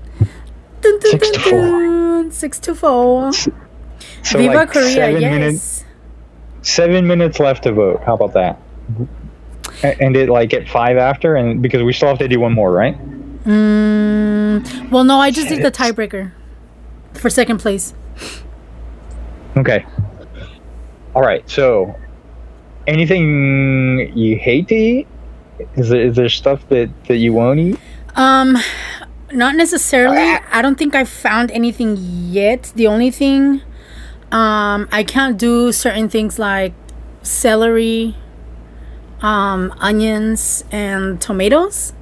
6-4. So Viva like Korea, yes. 7 minutes left to vote. How about that? And it like at 5 after, and because we still have to do one more, right? Well, no, I just did the tiebreaker for second place. Okay. All right. So, anything you hate to eat? Is there stuff that you won't eat? Not necessarily. I don't think I've found anything yet. The only thing, I can't do certain things like celery, onions, and tomatoes.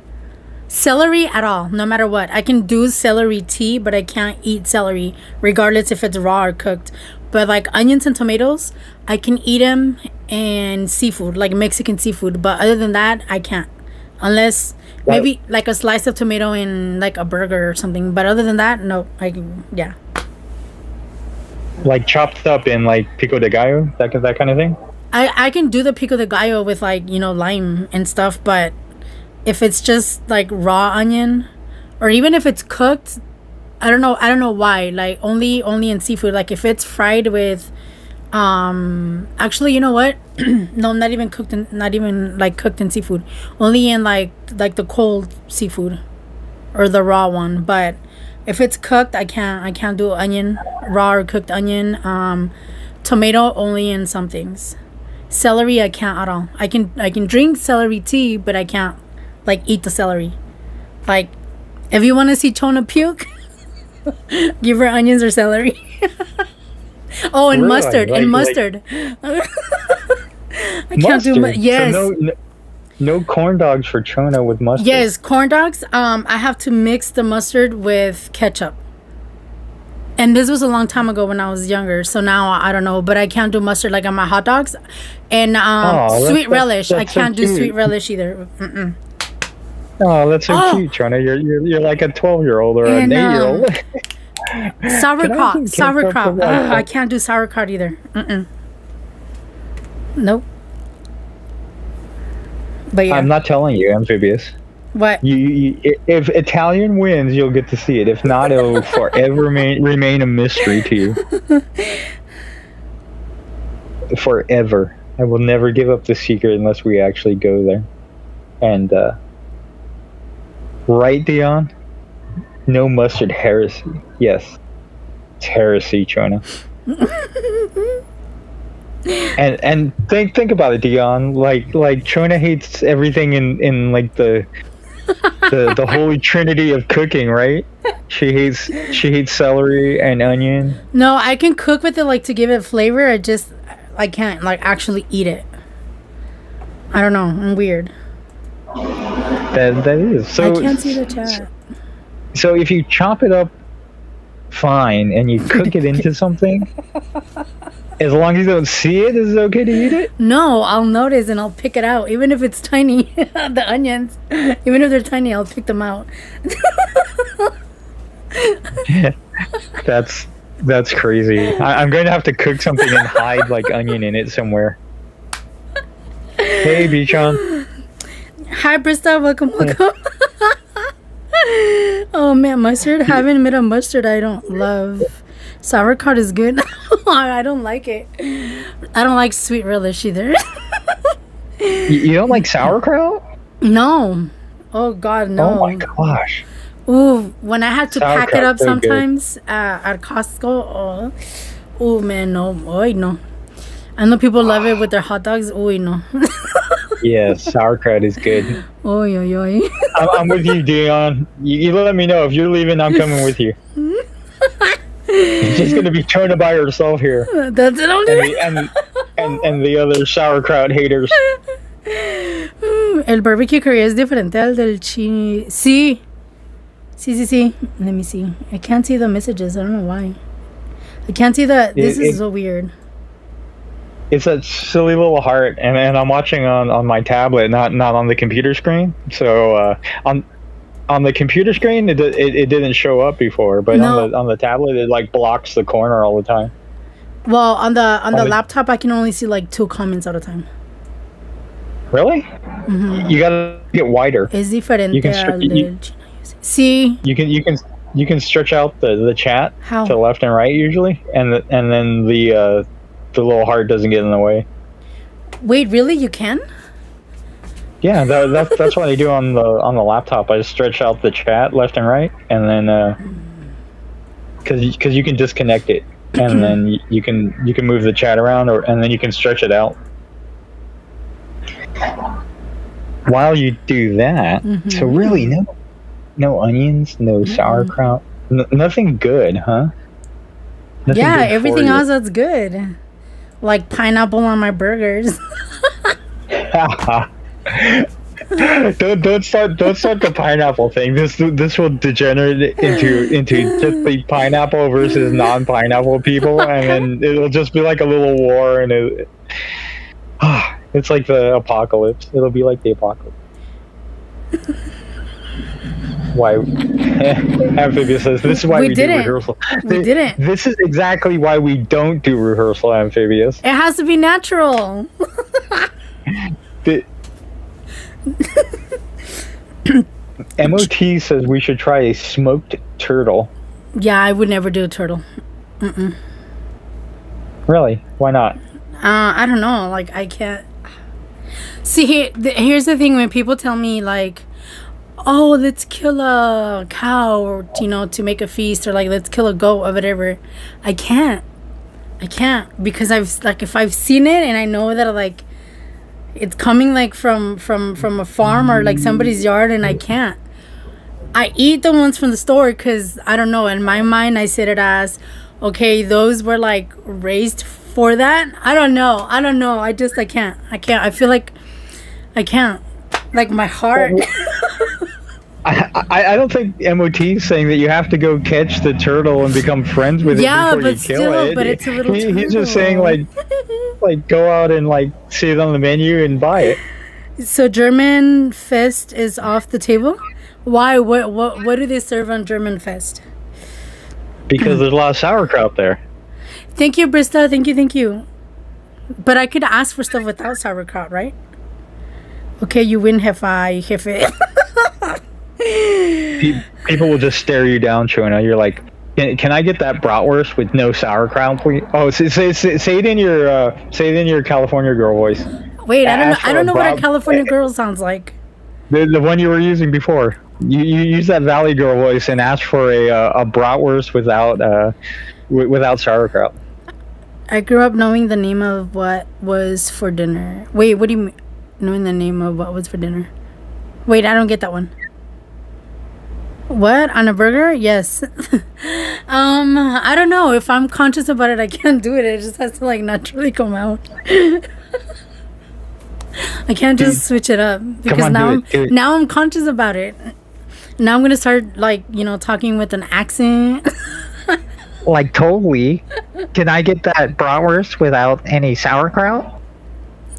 Celery at all, no matter what. I can do celery tea, but I can't eat celery, regardless if it's raw or cooked. But like onions and tomatoes, I can eat them, and seafood, like Mexican seafood. But other than that, I can't. Unless maybe like a slice of tomato in like a burger or something. But other than that, no. Yeah. Like chopped up in like pico de gallo, that kind of thing? I can do the pico de gallo with like, lime and stuff, but if it's just like raw onion, or even if it's cooked, I don't know why. Like only in seafood. Like if it's fried with, actually, you know what? No, not even cooked in seafood. Only in like the cold seafood, or the raw one. But if it's cooked, I can't do onion, raw or cooked onion. Tomato only in some things. Celery I can't at all. I can drink celery tea, but I can't like eat the celery. Like if you want to see Chona puke, give her onions or celery. Oh, and Really? mustard. Mustard. I can't do yes. So no corn dogs for Chona with mustard. Yes, corn dogs. I have to mix the mustard with ketchup. And this was a long time ago when I was younger, so now I don't know. But I can't do mustard like on my hot dogs, and sweet relish. I can't do sweet relish either. Mm-mm. Oh, that's so cute, Chona. You're like a 12-year-old or an 8-year-old. Sauerkraut. I can't do sauerkraut either. Mm-mm. Nope. But yeah, I'm not telling you, Amphibious. What? You if Italian wins, you'll get to see it. If not, it'll forever remain a mystery to you. Forever. I will never give up the secret unless we actually go there. And, right, Dion? No mustard heresy. Yes. It's heresy, Chona. And think about it, Dion. Like Chona hates everything in like the holy trinity of cooking, right? She hates celery and onion. No, I can cook with it like to give it flavor. I can't like actually eat it. I don't know. I'm weird. That is. So I can't see the chat. So if you chop it up fine and you cook it into something, as long as you don't see it, is it okay to eat it? No, I'll notice and I'll pick it out. Even if it's tiny, the onions, even if they're tiny, I'll pick them out. That's crazy. I'm going to have to cook something and hide like onion in it somewhere. Hey, Bichon. Hi, Brista. Welcome. Oh man, mustard. Haven't made a mustard I don't love. Sauerkraut is good. I don't like it. I don't like sweet relish either. You don't like sauerkraut? No. Oh God, no. Oh my gosh. Ooh, when I have to pack it up so sometimes at Costco. Oh man, no. Oy, no. I know people love it with their hot dogs. Oy, no. Yeah, sauerkraut is good. Oy, oy, oy. I'm with you, Dion. You let me know if you're leaving. I'm coming with you. It's just gonna be Chona by herself here. That's it. And the other sauerkraut haters. El barbecue curry es diferente al del chini. Sí. Let me see. I can't see the messages. I don't know why. I can't see the. This is so weird. It's a silly little heart, and I'm watching on my tablet, not on the computer screen. So on the computer screen, it didn't show up before, but on the tablet, it like blocks the corner all the time. Well, on the laptop, I can only see like 2 comments at a time. Really? Mm-hmm. You gotta get wider. Es diferente al del chino. Sí. You can stretch out the chat to left and right usually, and then the little heart doesn't get in the way. Wait, really? You can? Yeah, that's what I do on the laptop. I just stretch out the chat left and right, and then because you can disconnect it, and then you can move the chat around, and then you can stretch it out. While you do that, so really no onions, no sauerkraut, nothing good, huh? Nothing yeah, good everything else that's good. like pineapple on my burgers. Don't start the pineapple thing. This will degenerate into just the pineapple versus non-pineapple people, and then it'll just be like a little war, and it's like the apocalypse. It'll be like the apocalypse. Why? Amphibious says this is why we do rehearsal. We didn't. This is exactly why we don't do rehearsal, Amphibious. It has to be natural. MOT says we should try a smoked turtle. Yeah, I would never do a turtle. Really? Why not? I don't know. Like, I can't. See, here's the thing. When people tell me, like, oh, let's kill a cow, or, you know, to make a feast, or, like, let's kill a goat or whatever, I can't. Because if I've seen it and I know that, like, it's coming, like, from a farm or, like, somebody's yard, and I can't. I eat the ones from the store because, I don't know, in my mind, I said it as, okay, those were, like, raised for that. I don't know. I can't. I feel like I can't. Like, my heart. I don't think MOT is saying that you have to go catch the turtle and become friends with it before you kill it. But it's a little turtle. He's just saying, like go out and, like, see it on the menu and buy it. So German Fest is off the table? Why? What do they serve on German Fest? Because there's a lot of sauerkraut there. Thank you, Brista. Thank you. But I could ask for stuff without sauerkraut, right? Okay, you win, Jefe. People will just stare you down, Chona. You're like, can I get that bratwurst with no sauerkraut, please? Oh, say it in your California girl voice. Wait, I don't know what a California girl sounds like. The one you were using before. You use that Valley girl voice and ask for a bratwurst without sauerkraut. I grew up knowing the name of what was for dinner. Wait, what do you mean? Knowing the name of what was for dinner? Wait, I don't get that one. What? On a burger? Yes. I don't know. If I'm conscious about it, I can't do it. It just has to, like, naturally come out. I can't just switch it up. Because now I'm conscious about it. Now I'm going to start, like, you know, talking with an accent. Like, totally. Can I get that bratwurst without any sauerkraut?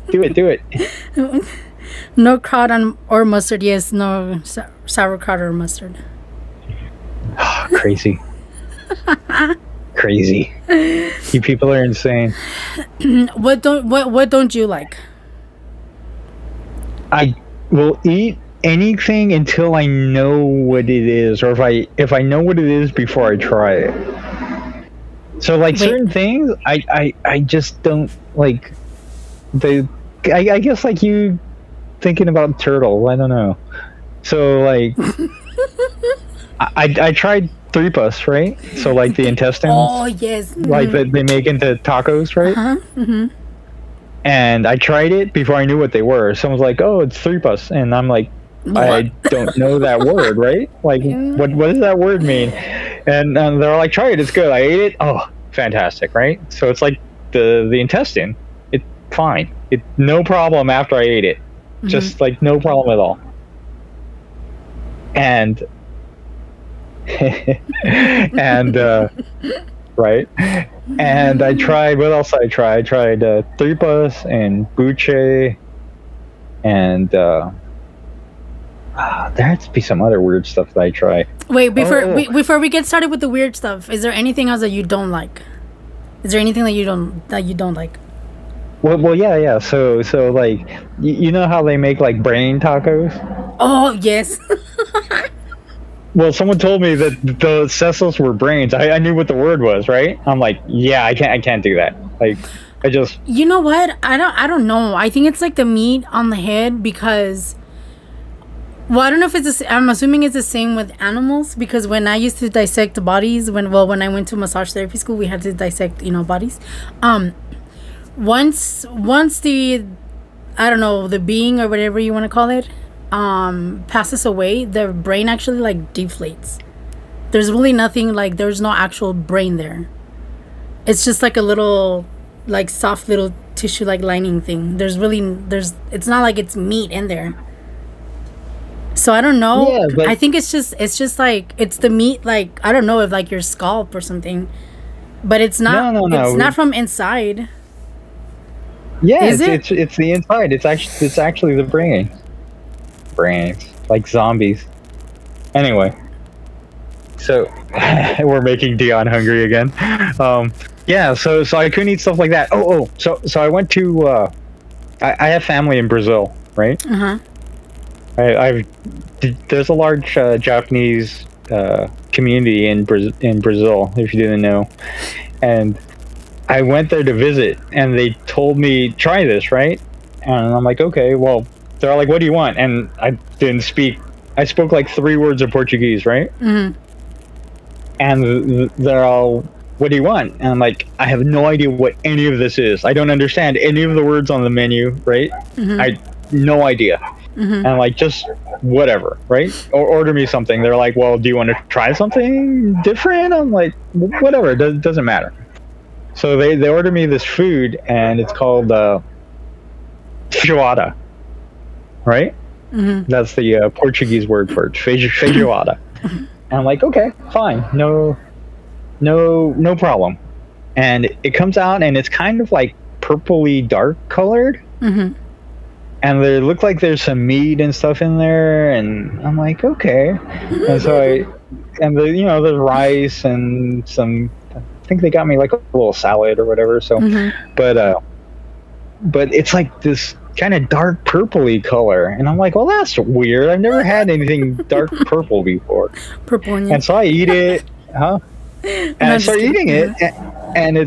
Do it. No kraut or mustard. Yes, no sauerkraut or mustard. Crazy. Crazy. You people are insane. What don't you like? I will eat anything until I know what it is, or if I know what it is before I try it. So, like, certain things, I just don't like. I guess, like, you thinking about turtle. I don't know. So, like, I tried tripas, right? So, like, the intestines. Oh, yes. Like, that they make into tacos, right? Uh-huh. Mm-hmm. And I tried it before I knew what they were. Someone's like, "Oh, it's tripas," and I'm like, I don't know that word, right? Like, what does that word mean? And they're like, "Try it, it's good." I ate it. Oh, fantastic, right? So it's like the intestine. It's fine. It's no problem after I ate it. Mm-hmm. Just, like, no problem at all. And right? And I tried, what else I tried? I tried tripas and buche, and there has to be some other weird stuff that I try. Wait, before we get started with the weird stuff, is there anything else that you don't like? Is there anything that you don't like? Well, yeah. So like, you know how they make, like, brain tacos? Oh, yes. Well, someone told me that the Cecils were brains. I knew what the word was, right? I'm like, yeah, I can't do that. Like, I just. You know what? I don't know. I think it's like the meat on the head because. Well, I don't know if it's I'm assuming it's the same with animals, because when I used to dissect the bodies, when I went to massage therapy school, we had to dissect, bodies. Once the, I don't know, the being or whatever you want to call it, passes away, the brain actually, like, deflates. There's really nothing, like, there's no actual brain there. It's just like a little like soft little tissue like lining thing. It's not like it's meat in there. So I don't know. Yeah, but I think it's just like it's the meat, like I don't know if like your scalp or something, but it's not. no. It's not from inside. Yeah, Is it's the inside. It's actually the brains. Brains, like zombies. Anyway, so we're making Dion hungry again. Yeah, so I couldn't eat stuff like that. So I went to. I have family in Brazil, right? There's a large Japanese community in Brazil, if you didn't know, and I went there to visit, and they told me try this, right? And I'm like, okay, well, they're like, what do you want? And I didn't speak. I spoke like 3 words of Portuguese, right? And they're all, what do you want? And I'm like, I have no idea what any of this is. I don't understand any of the words on the menu, right? I no idea. And I'm like, just whatever, right? Or order me something. They're like, well, do you want to try something different? I'm like, whatever, it doesn't matter. So they order me this food, and it's called feijoada, right? That's the Portuguese word for it, feijoada. And I'm like, okay, fine, no problem. And it comes out, and it's kind of like purpley dark colored. And there looked like there's some meat and stuff in there, and I'm like, okay. And so there's rice and some. I think they got me like a little salad or whatever. So, but it's like this kind of dark purpley color, and I'm like, well, that's weird. I've never had anything dark purple before. Purple onion. And so I eat it, And I start eating it, and I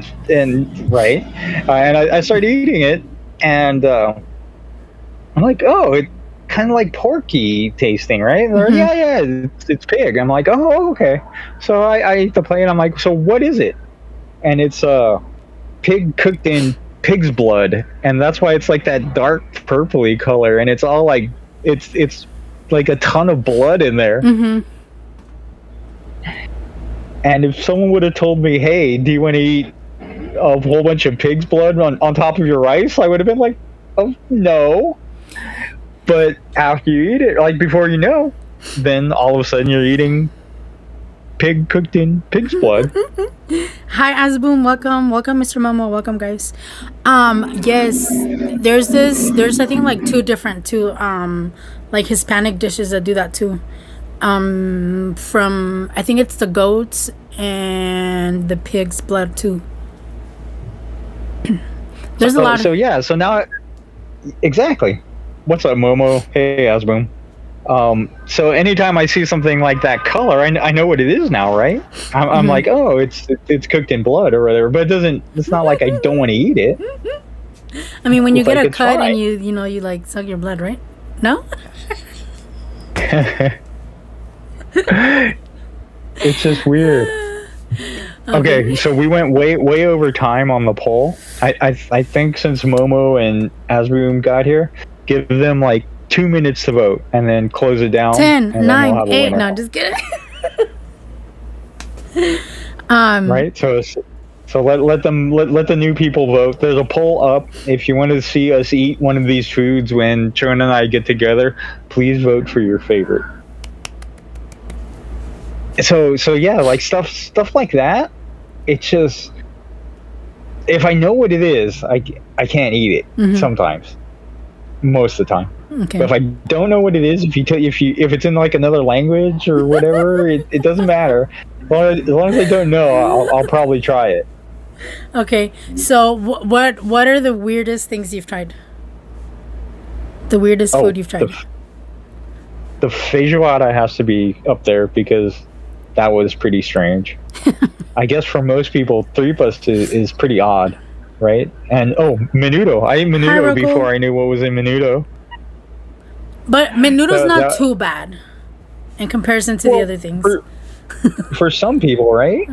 started eating it, and I'm like, oh, it kind of like porky tasting, right? And they're like, yeah, it's pig. I'm like, oh, okay. So I eat the plate. I'm like, so what is it? And it's pig cooked in pig's blood, and that's why it's like that dark purpley color, and it's all like it's like a ton of blood in there. And if someone would have told me, hey, do you want to eat a whole bunch of pig's blood on top of your rice, I would have been like, oh, no. But after you eat it, like before you know, then all of a sudden you're eating pig cooked in pig's blood. Hi, Azboom. Welcome, Mr. Momo. Welcome, guys. Yes, there's I think like two like Hispanic dishes that do that too. From I think it's the goats and the pig's blood too. There's a lot. So now, exactly. What's up, Momo? Hey, Azboom. So anytime I see something like that color, I know what it is now, right? I'm like, oh, it's cooked in blood or whatever. But it's not like I don't want to eat it. I mean, when you get a cut and you like suck your blood, right? No. It's just weird. Okay, so we went way over time on the poll. I think since Momo and Azboom got here, give them like 2 minutes to vote and then close it down. 10, 9, 8. No, just kidding. Right. So let the new people vote. There's a poll up. If you want to see us eat one of these foods when Chona and I get together, please vote for your favorite. So yeah, like stuff like that. It's just, if I know what it is, I can't eat it sometimes. Most of the time. Okay. But if I don't know what it is, if it's in like another language or whatever, it doesn't matter. As long as I don't know, I'll probably try it. Okay. So what are the weirdest things you've tried? The weirdest food you've tried? The feijoada has to be up there because that was pretty strange. I guess for most people, tripas is pretty odd, right? And menudo. I ate menudo before I knew what was in menudo. But menudo's not too bad in comparison to the other things. For some people, right?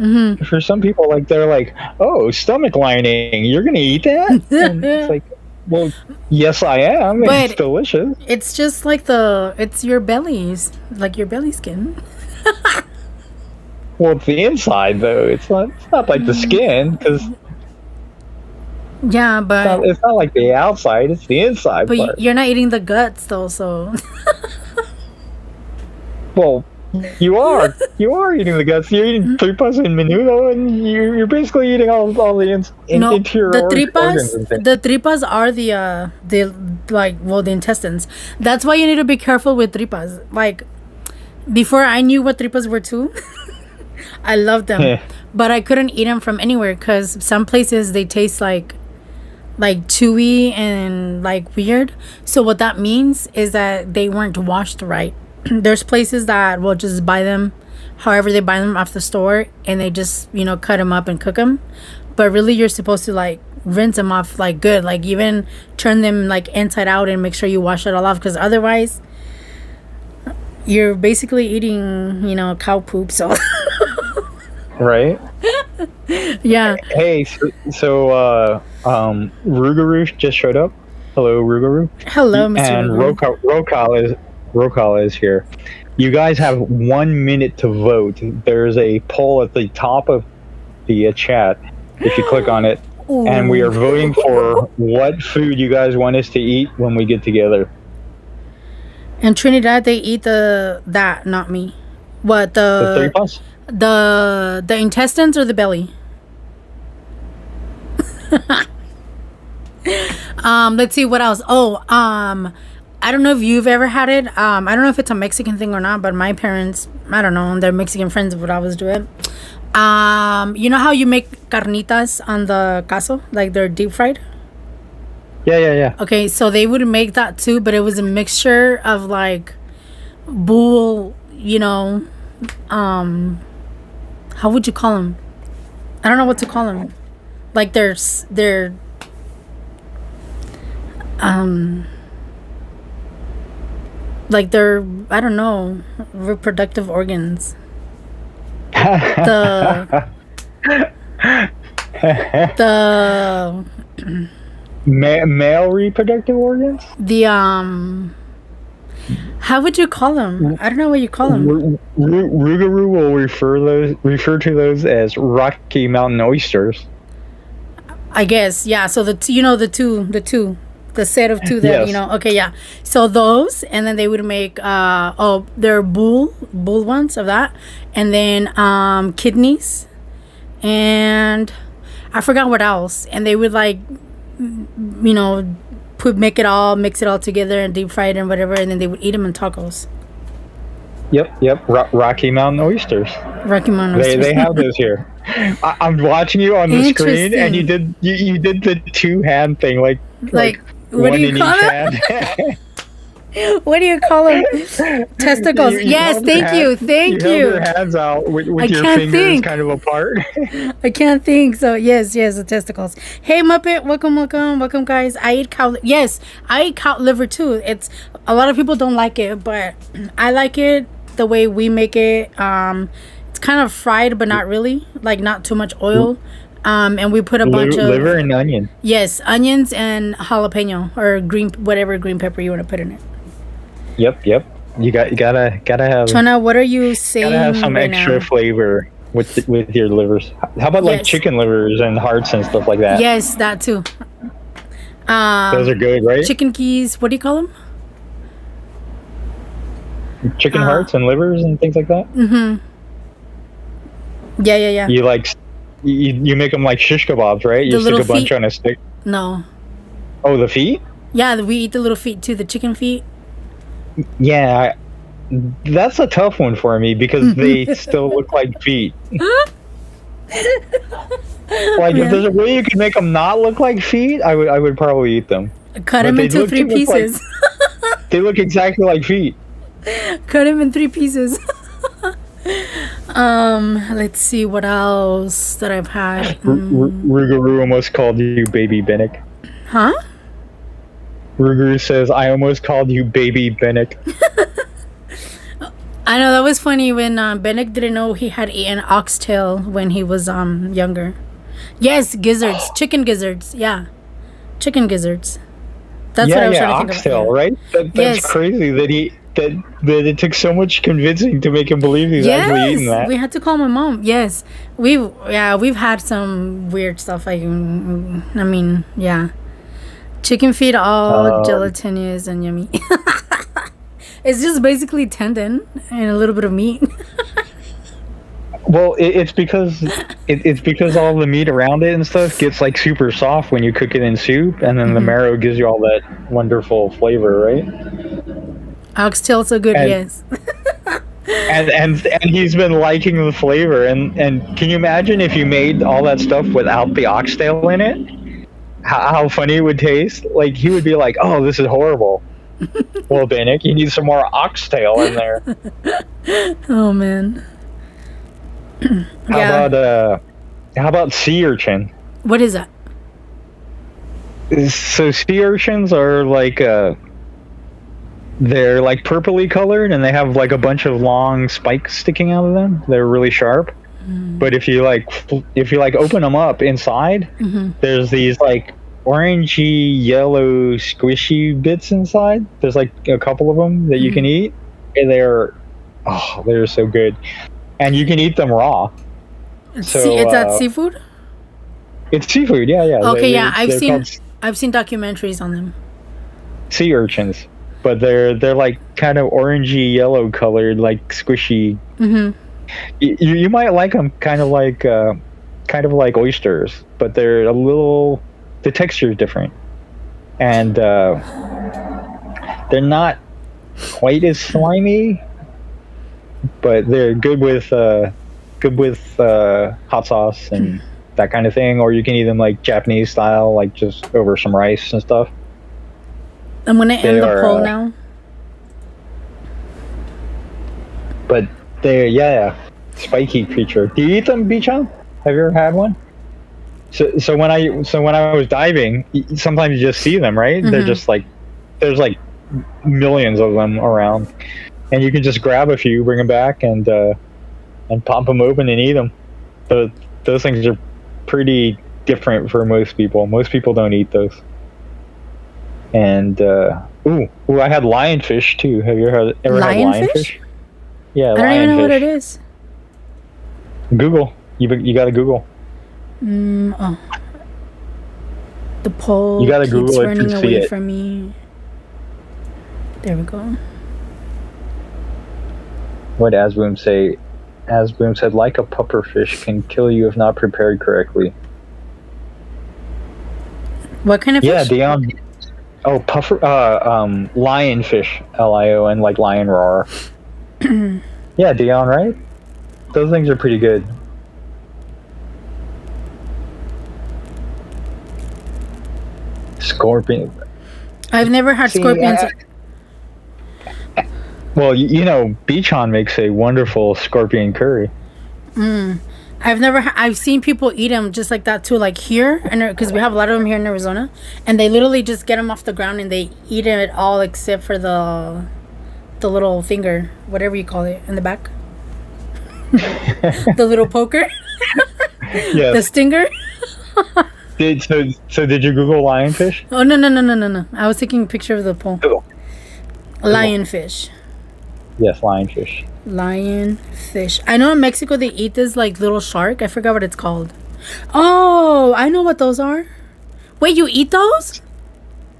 For some people, like they're like, oh, stomach lining, you're gonna eat that? And it's like, well, yes, I am. But it's delicious. It's just like it's your bellies, like your belly skin. Well, it's the inside though. It's not like the skin, because Yeah, but It's not like the outside; it's the inside part. you're not eating the guts though, so. Well, you are eating the guts. You're eating tripas and menudo, and you're basically eating all the No, interior the organs tripas, and things. the tripas are the like, well, the intestines. That's why you need to be careful with tripas. Like, before I knew what tripas were too, I loved them, but I couldn't eat them from anywhere because some places they taste like chewy and like weird. So what that means is that they weren't washed right. There's places that will just buy them however they buy them off the store, and they just, cut them up and cook them. But really, you're supposed to like rinse them off like good, like even turn them like inside out and make sure you wash it all off, because otherwise you're basically eating, cow poop. So Right. yeah. Hey, so Rougarou just showed up. Hello, Rougarou. Hello, Mr. And Rugu. Rokal is here. You guys have 1 minute to vote. There's a poll at the top of the chat. If you click on it, and we are voting for what food you guys want us to eat when we get together. In Trinidad, they eat that, not me. What The 3+? the intestines or the belly? Let's see what else. I don't know if you've ever had it. I don't know if it's a Mexican thing or not, but my parents, I don't know, their Mexican friends would always do it. You know how you make carnitas on the caso, like they're deep fried? Yeah. Okay, so they would make that too, but it was a mixture of like bull, how would you call them? I don't know what to call them. Like they're like they're, I don't know, reproductive organs. The male reproductive organs? The how would you call them? I don't know what you call them. Rougarou will refer to those as Rocky Mountain oysters. I guess, yeah. So the set of two that, Yes. Okay, yeah. So those, and then they would make they're bull ones of that, and then kidneys, and I forgot what else. And they would like, mix it all together and deep fry it and whatever, and then they would eat them in tacos. Yep. Rocky Mountain oysters. Rocky Mountain oysters. They have those here. I'm watching you on the screen, and you did the two-hand thing, like what one do you in call each it? hand. What do you call them? Testicles. Yes, thank you. You held your hands out with your fingers kind of apart. I can't think. So yes, the testicles. Hey Muppet, welcome guys. I eat cow. Yes, I eat cow liver too. It's a lot of people don't like it, but I like it the way we make it. It's kind of fried, but not really. Like not too much oil. And we put a bunch of liver and onion. Yes, onions and jalapeno or whatever green pepper you want to put in it. Yep. You gotta have. Chona, what are you saying? Gotta have some right extra now? flavor with your livers. How about like chicken livers and hearts and stuff like that? Yes, that too. Those are good, right? Chicken keys. What do you call them? Chicken hearts and livers and things like that. Mm-hmm. Yeah. You like you make them like shish kebabs, right? You stick a bunch on a stick. No. Oh, the feet? Yeah, we eat the little feet too. The chicken feet. Yeah, that's a tough one for me because they still look like feet. If there's a way you could make them not look like feet, I would probably eat them. Cut them into 3 pieces. They look exactly like feet. Cut them in 3 pieces. Let's see what else that I've had. Rougarou almost called you Baby Bennick. Huh? Rougarou says, I almost called you Baby Bennick. I know, that was funny when Bennick didn't know he had eaten oxtail when he was younger. Yes, gizzards. Chicken gizzards. Yeah. Chicken gizzards. That's what I was trying to think oxtail, about. Right? That's crazy that that it took so much convincing to make him believe he's actually eating that. We had to call my mom. Yes, we've had some weird stuff. Like, I mean, yeah, chicken feet, all gelatinous and yummy. It's just basically tendon and a little bit of meat. Well, it's because it's because all the meat around it and stuff gets like super soft when you cook it in soup, and then the marrow gives you all that wonderful flavor, right? Oxtail's so good, yes. and he's been liking the flavor, and can you imagine if you made all that stuff without the oxtail in it? How funny it would taste? Like, he would be like, "Oh, this is horrible." Well, Danik, you need some more oxtail in there. Oh man. How about sea urchin? What is that? So sea urchins are like they're like purpley colored, and they have like a bunch of long spikes sticking out of them. They're really sharp. But if you open them up inside, there's these like orangey yellow squishy bits inside. There's like a couple of them that you can eat, and they're so good. And you can eat them raw. So it's that seafood? It's seafood, yeah. Okay, I've seen documentaries on them. Sea urchins, but they're like kind of orangey yellow colored, like squishy. You might like them kind of like oysters, but they're the texture is different, and they're not quite as slimy. But they're good with hot sauce and that kind of thing, or you can eat them like Japanese style, like just over some rice and stuff. I'm gonna end the poll now. But they're spiky creature. Do you eat them, Bichon? Have you ever had one? So when I was diving, sometimes you just see them, right? They're just like, there's like millions of them around. And you can just grab a few, bring them back, and pop them open and eat them. Those things are pretty different for most people. Most people don't eat those. And I had lionfish too. Have you ever had lionfish? Yeah, I don't even know what it is. Google. You got to Google. The poll you gotta keeps Google it running to see away it. from me. There we go. What Asboom say? Asboom said, like a pufferfish can kill you if not prepared correctly. What kind of fish? Yeah, Dion. Oh, lionfish, Lion, like lion roar. Yeah, Dion, right? Those things are pretty good. Scorpion. I've never had scorpions. Well, you know, Bichon makes a wonderful scorpion curry. I've seen people eat them just like that too, like here, and because we have a lot of them here in Arizona, and they literally just get them off the ground and they eat it all except for the little finger, whatever you call it, in the back. The little poker. Yes. The stinger. So did you Google lionfish? Oh no! I was taking a picture of the pole. Google. Lionfish. Yes, lionfish. Lionfish. I know in Mexico they eat this like little shark. I forgot what it's called. Oh, I know what those are. Wait, you eat those?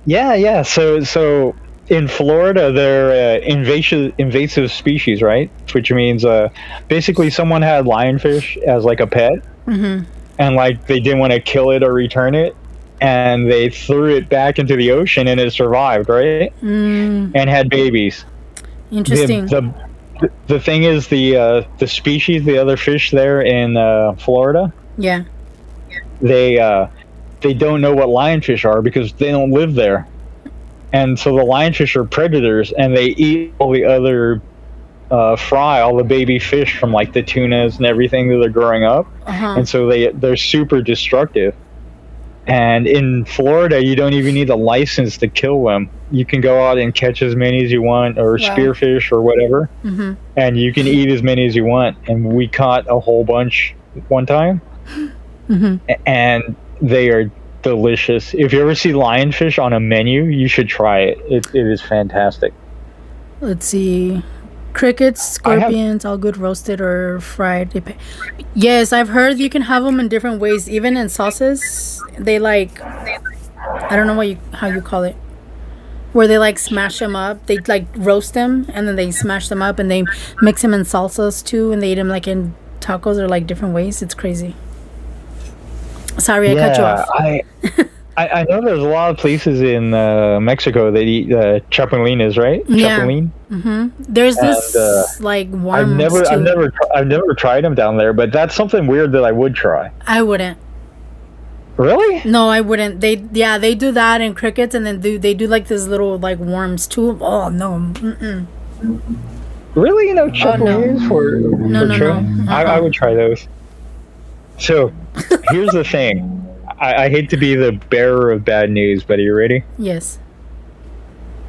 Yeah. So in Florida, they're invasive species, right? Which means basically someone had lionfish as like a pet, and like they didn't want to kill it or return it, and they threw it back into the ocean and it survived, right? And had babies. Interesting. The thing is, the species, the other fish there in Florida, yeah, they don't know what lionfish are because they don't live there, and so the lionfish are predators, and they eat all the other all the baby fish from like the tunas and everything that they're growing up, and so they're super destructive. And in Florida, you don't even need a license to kill them. You can go out and catch as many as you want, or spearfish or whatever, and you can eat as many as you want. And we caught a whole bunch one time, and they are delicious. If you ever see lionfish on a menu, you should try it. It is fantastic. Let's see. Crickets, scorpions, all good roasted or fried. Yes, I've heard you can have them in different ways, even in sauces. They like, I don't know how you call it, where they like smash them up. They like roast them and then they smash them up and they mix them in salsas too, and they eat them like in tacos or like different ways. It's crazy. Sorry, I cut you off. I know there's a lot of places in Mexico that eat chapulines, right? Yeah. Chapulín. Mm-hmm. There's this like worms I've never tried them down there, but that's something weird that I would try. I wouldn't. Really? No, I wouldn't. They do that in crickets, and then they do like this little like worms too. Oh no. Mm-mm. Really? You know, chapulines for try? No. I would try those. So, here's the thing. I hate to be the bearer of bad news, but are you ready? Yes.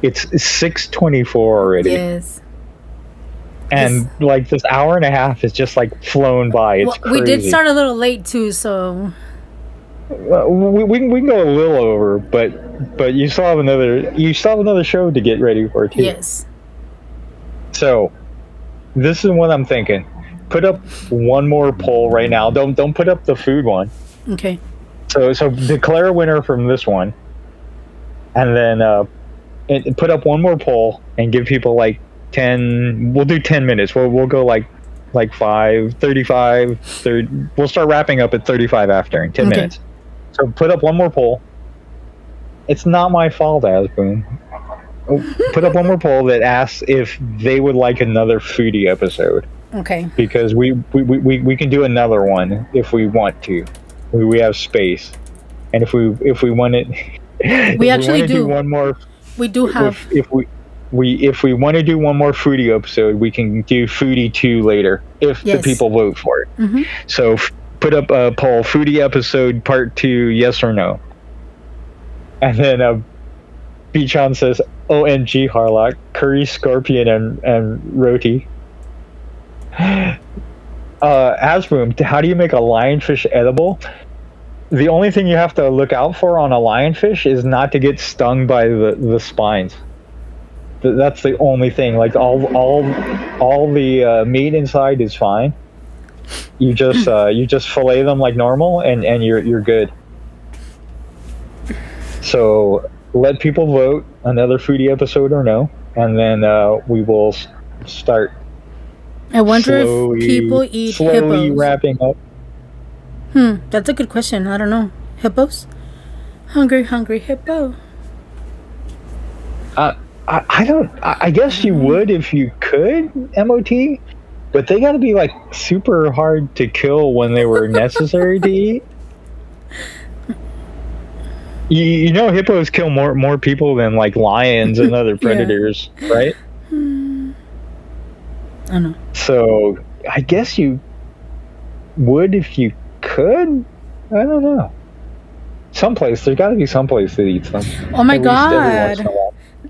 It's 6:24 already. Yes. And like this hour and a half is just like flown by. It's crazy. We did start a little late too, so we can go a little over, but you still have another show to get ready for too. Yes. So, this is what I'm thinking. Put up one more poll right now. Don't put up the food one. Okay. So declare a winner from this one, and then put up one more poll and give people like 10. We'll do 10 minutes. We'll go like 35, 30. We'll start wrapping up at 35 after in 10 minutes. So put up one more poll. It's not my fault, Asboom. Put up one more poll that asks if they would like another foodie episode. Okay. Because we can do another one if we want to. We have space, and if we want it, we actually do one more. We do have. If we want to do one more foodie episode, we can do foodie 2 later if the people vote for it. Mm-hmm. So put up a poll: foodie episode part 2, yes or no. And then Beachon says, "OMG, Harlock, curry, scorpion, and roti." Asboom, how do you make a lionfish edible? The only thing you have to look out for on a lionfish is not to get stung by the spines. That's the only thing. Like all the meat inside is fine. You just fillet them like normal, and you're good. So let people vote another foodie episode or no, and then we will start. I wonder if people eat slowly hippos. Wrapping up. That's a good question. I don't know. Hippos? Hungry hippo. I guess you would if you could, MOT, but they got to be like super hard to kill when they were necessary to eat. You know, hippos kill more people than like lions and other predators, right? I know. So I guess you would if you could. I don't know. There's got to be someplace that eats them. Oh my god!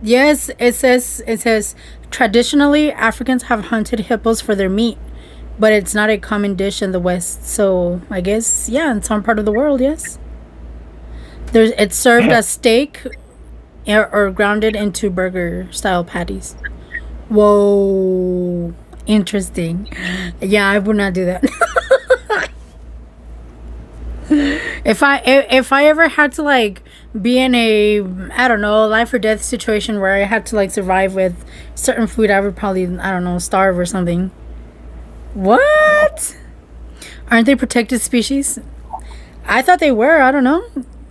Yes, it says traditionally Africans have hunted hippos for their meat, but it's not a common dish in the West. So I guess in some part of the world, yes. It's served as steak or grounded into burger style patties. Whoa. Interesting. Yeah, I would not do that. If I ever had to like be in a, I don't know, life or death situation where I had to like survive with certain food, I would probably, I don't know, starve or something. What? Aren't they protected species? I thought they were. I don't know.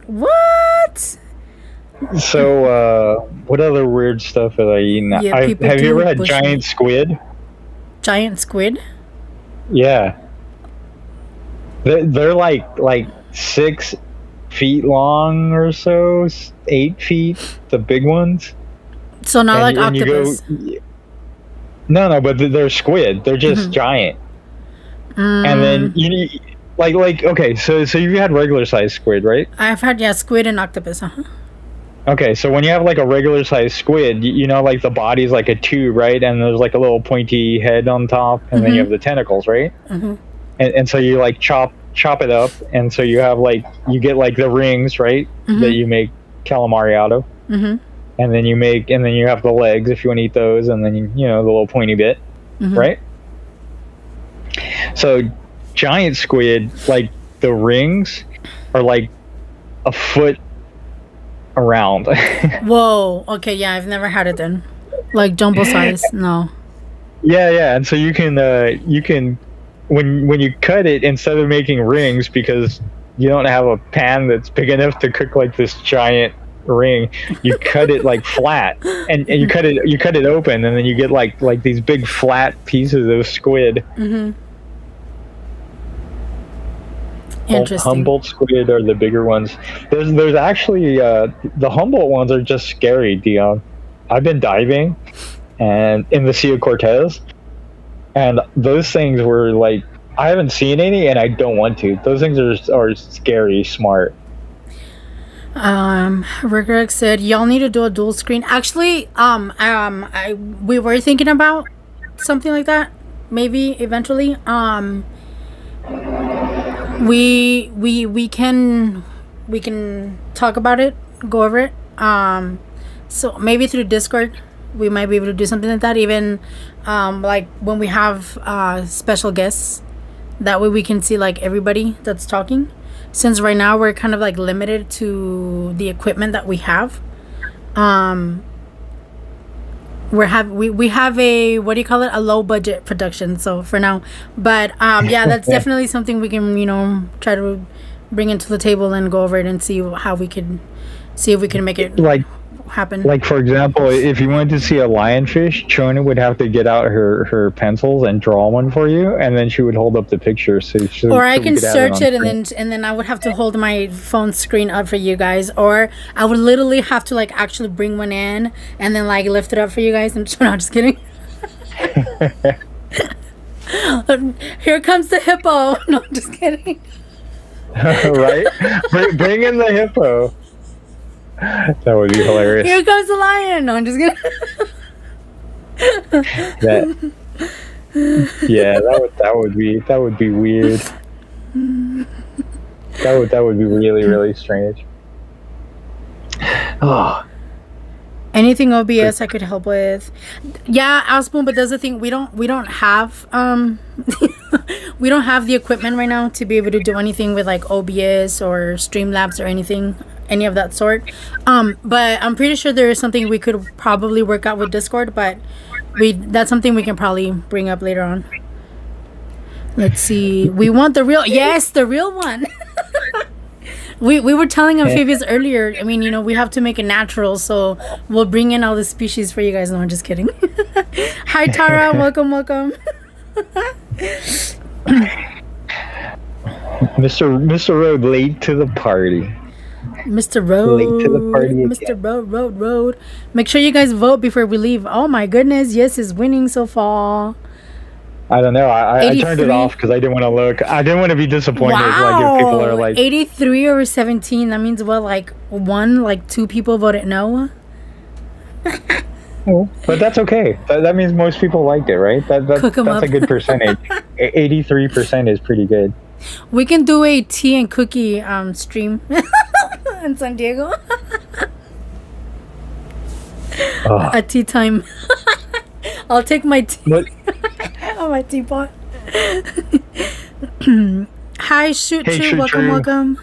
What? So, what other weird stuff have I eaten? Have you ever had giant squid? Giant squid? Yeah. They're like 6 feet long or so, 8 feet, the big ones. So not like octopus. No, but they're squid. They're just giant. And then you like okay, so you had regular sized squid, right? I've had squid and octopus. Okay, so when you have like a regular sized squid, you know, like the body's like a tube, right? And there's like a little pointy head on top, and then you have the tentacles, right? And so you like chop it up, and so you have like, you get like the rings, right? That you make calamari out of. and then you have the legs if you want to eat those, and then the little pointy bit, right? So giant squid, like the rings are like a foot around. Whoa. Okay, yeah, I've never had it then. Like jumbo size. No. Yeah, and so you can when you cut it, instead of making rings, because you don't have a pan that's big enough to cook like this giant ring, you cut it like flat, and you cut it open, and then you get like these big flat pieces of squid. Interesting. Humboldt squid are the bigger ones. There's actually the Humboldt ones are just scary, Dion. I've been diving and in the Sea of Cortez, and those things were like, I haven't seen any, and I don't want to. Those things are scary smart. Rick said y'all need to do a dual screen. Actually, we were thinking about something like that, maybe eventually. We can talk about it, go over it. So maybe through Discord we might be able to do something like that, even like when we have special guests. That way we can see like everybody that's talking, since right now we're kind of like limited to the equipment that we have. We have a, what do you call it, a low budget production, so for now. But yeah, that's definitely something we can try to bring into the table and go over it and see how we can make it happen. Like, for example, if you wanted to see a lionfish, Chona would have to get out her pencils and draw one for you, and then she would hold up the picture. Or I can search it and then I would have to hold my phone screen up for you guys, or I would literally have to like actually bring one in and then like lift it up for you guys. I'm just kidding. Here comes the hippo. No, I'm just kidding. Right? Bring in the hippo. That would be hilarious. Here comes the lion. No, I'm just kidding. That would be weird. That would be really, really strange. Oh. Anything OBS I could help with? Yeah, Alspoon, but that's the thing, we don't have we don't have the equipment right now to be able to do anything with like OBS or Streamlabs or anything, any of that sort. But I'm pretty sure there is something we could probably work out with Discord, but that's something we can probably bring up later on. Let's see. We want the real one. We were telling Amphibious earlier, I mean, we have to make it natural, so we'll bring in all the species for you guys. No, I'm just kidding. Hi, Tara. Welcome. Mr. Road late to the party. Mr. Road. Late to the party again. Mr. Road. Make sure you guys vote before we leave. Oh my goodness, yes is winning so far. I don't know. I turned it off because I didn't want to look. I didn't want to be disappointed. Wow. Like if people are like 83 over 17. That means two people voted no. But that's okay. That means most people liked it, right? That's a good percentage. 83% is pretty good. We can do a tea and cookie stream in San Diego. A tea time. I'll take my tea. On my teapot. Hi, Shoot True. Welcome.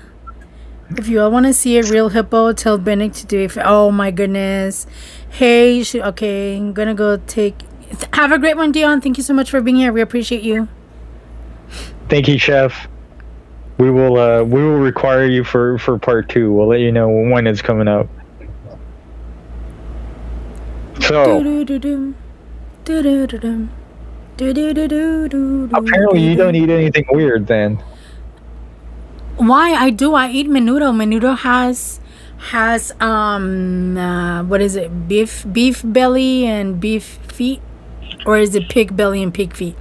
If you all want to see a real hippo, tell Bennick to do it. Oh my goodness. Hey, okay, I'm gonna go take. Have a great one, Dion. Thank you so much for being here. We appreciate you. Thank you, Chef. We will require you for part 2. We'll let you know when it's coming up. So. Apparently you don't eat anything weird then. Why? I do. I eat menudo. Menudo has what is it? Beef belly and beef feet, or is it pig belly and pig feet?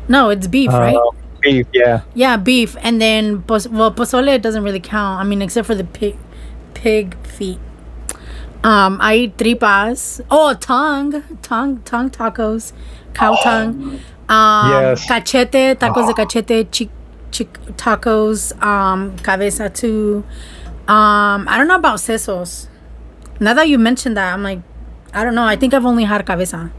No, it's beef, right? Beef, yeah. Yeah, beef, and then pozole doesn't really count. I mean, except for the pig feet. I eat tripas. Oh, tongue tacos, cow tongue. Yes. Cachete, tacos de cachete, tacos, cabeza too. I don't know about sesos. Now that you mentioned that, I'm like, I don't know. I think I've only had cabeza.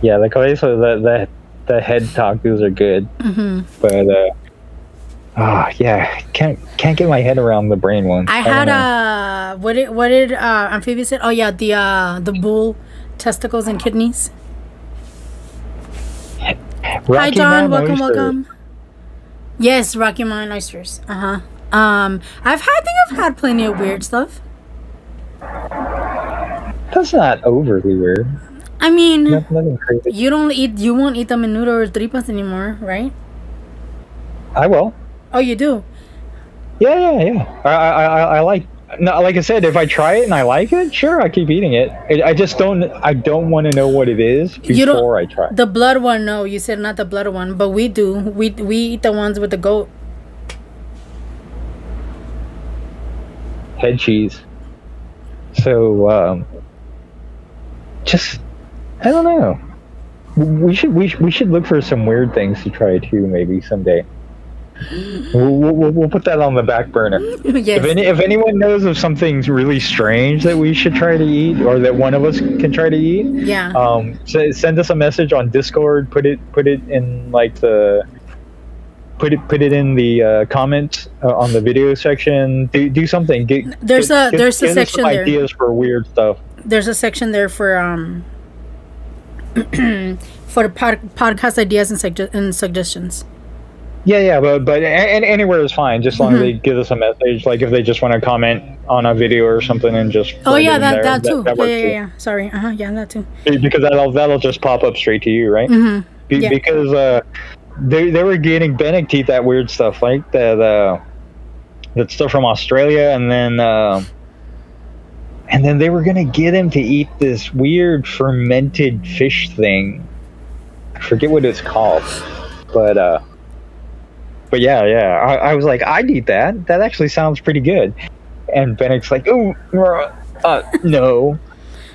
Yeah, the cabeza, the head tacos are good. Mm-hmm. But yeah, can't get my head around the brain one. I had what did Amphibia said? Oh yeah, the bull testicles and kidneys. Hi John, welcome. Yes, Rocky Mountain oysters. I think I've had plenty of weird stuff. That's not overly weird. I mean, Nothing crazy. you won't eat the menudo or tripas anymore, right? I will. Oh, you do? Yeah. I like. No, like I said, if I try it and I like it, sure, I keep eating it. I just don't. I don't want to know what it is before I try. The blood one, no. You said not the blood one, but we do. We eat the ones with the goat. Head cheese. So, just I don't know. We should look for some weird things to try too, maybe someday. We'll put that on the back burner. Yes. If anyone knows of something really strange that we should try to eat, or that one of us can try to eat, yeah. Send us a message on Discord. Put it in like the put it in the comments on the video section. Do something. There's a give section us some there. ideas for weird stuff. There's a section there for for podcast ideas and suggestions. Yeah, but anywhere is fine, just as long as they give us a message. Like if they just want to comment on a video or something and just that too. That works Yeah. Sorry. Yeah, that too. Because that'll just pop up straight to you, right? Mm-hmm. Yeah. Because they were getting Benedict to eat that weird stuff, like that stuff from Australia, and then they were gonna get him to eat this weird fermented fish thing. I forget what it's called, but yeah, I was like, I'd eat that. That actually sounds pretty good. And Benedict's like, oh, no.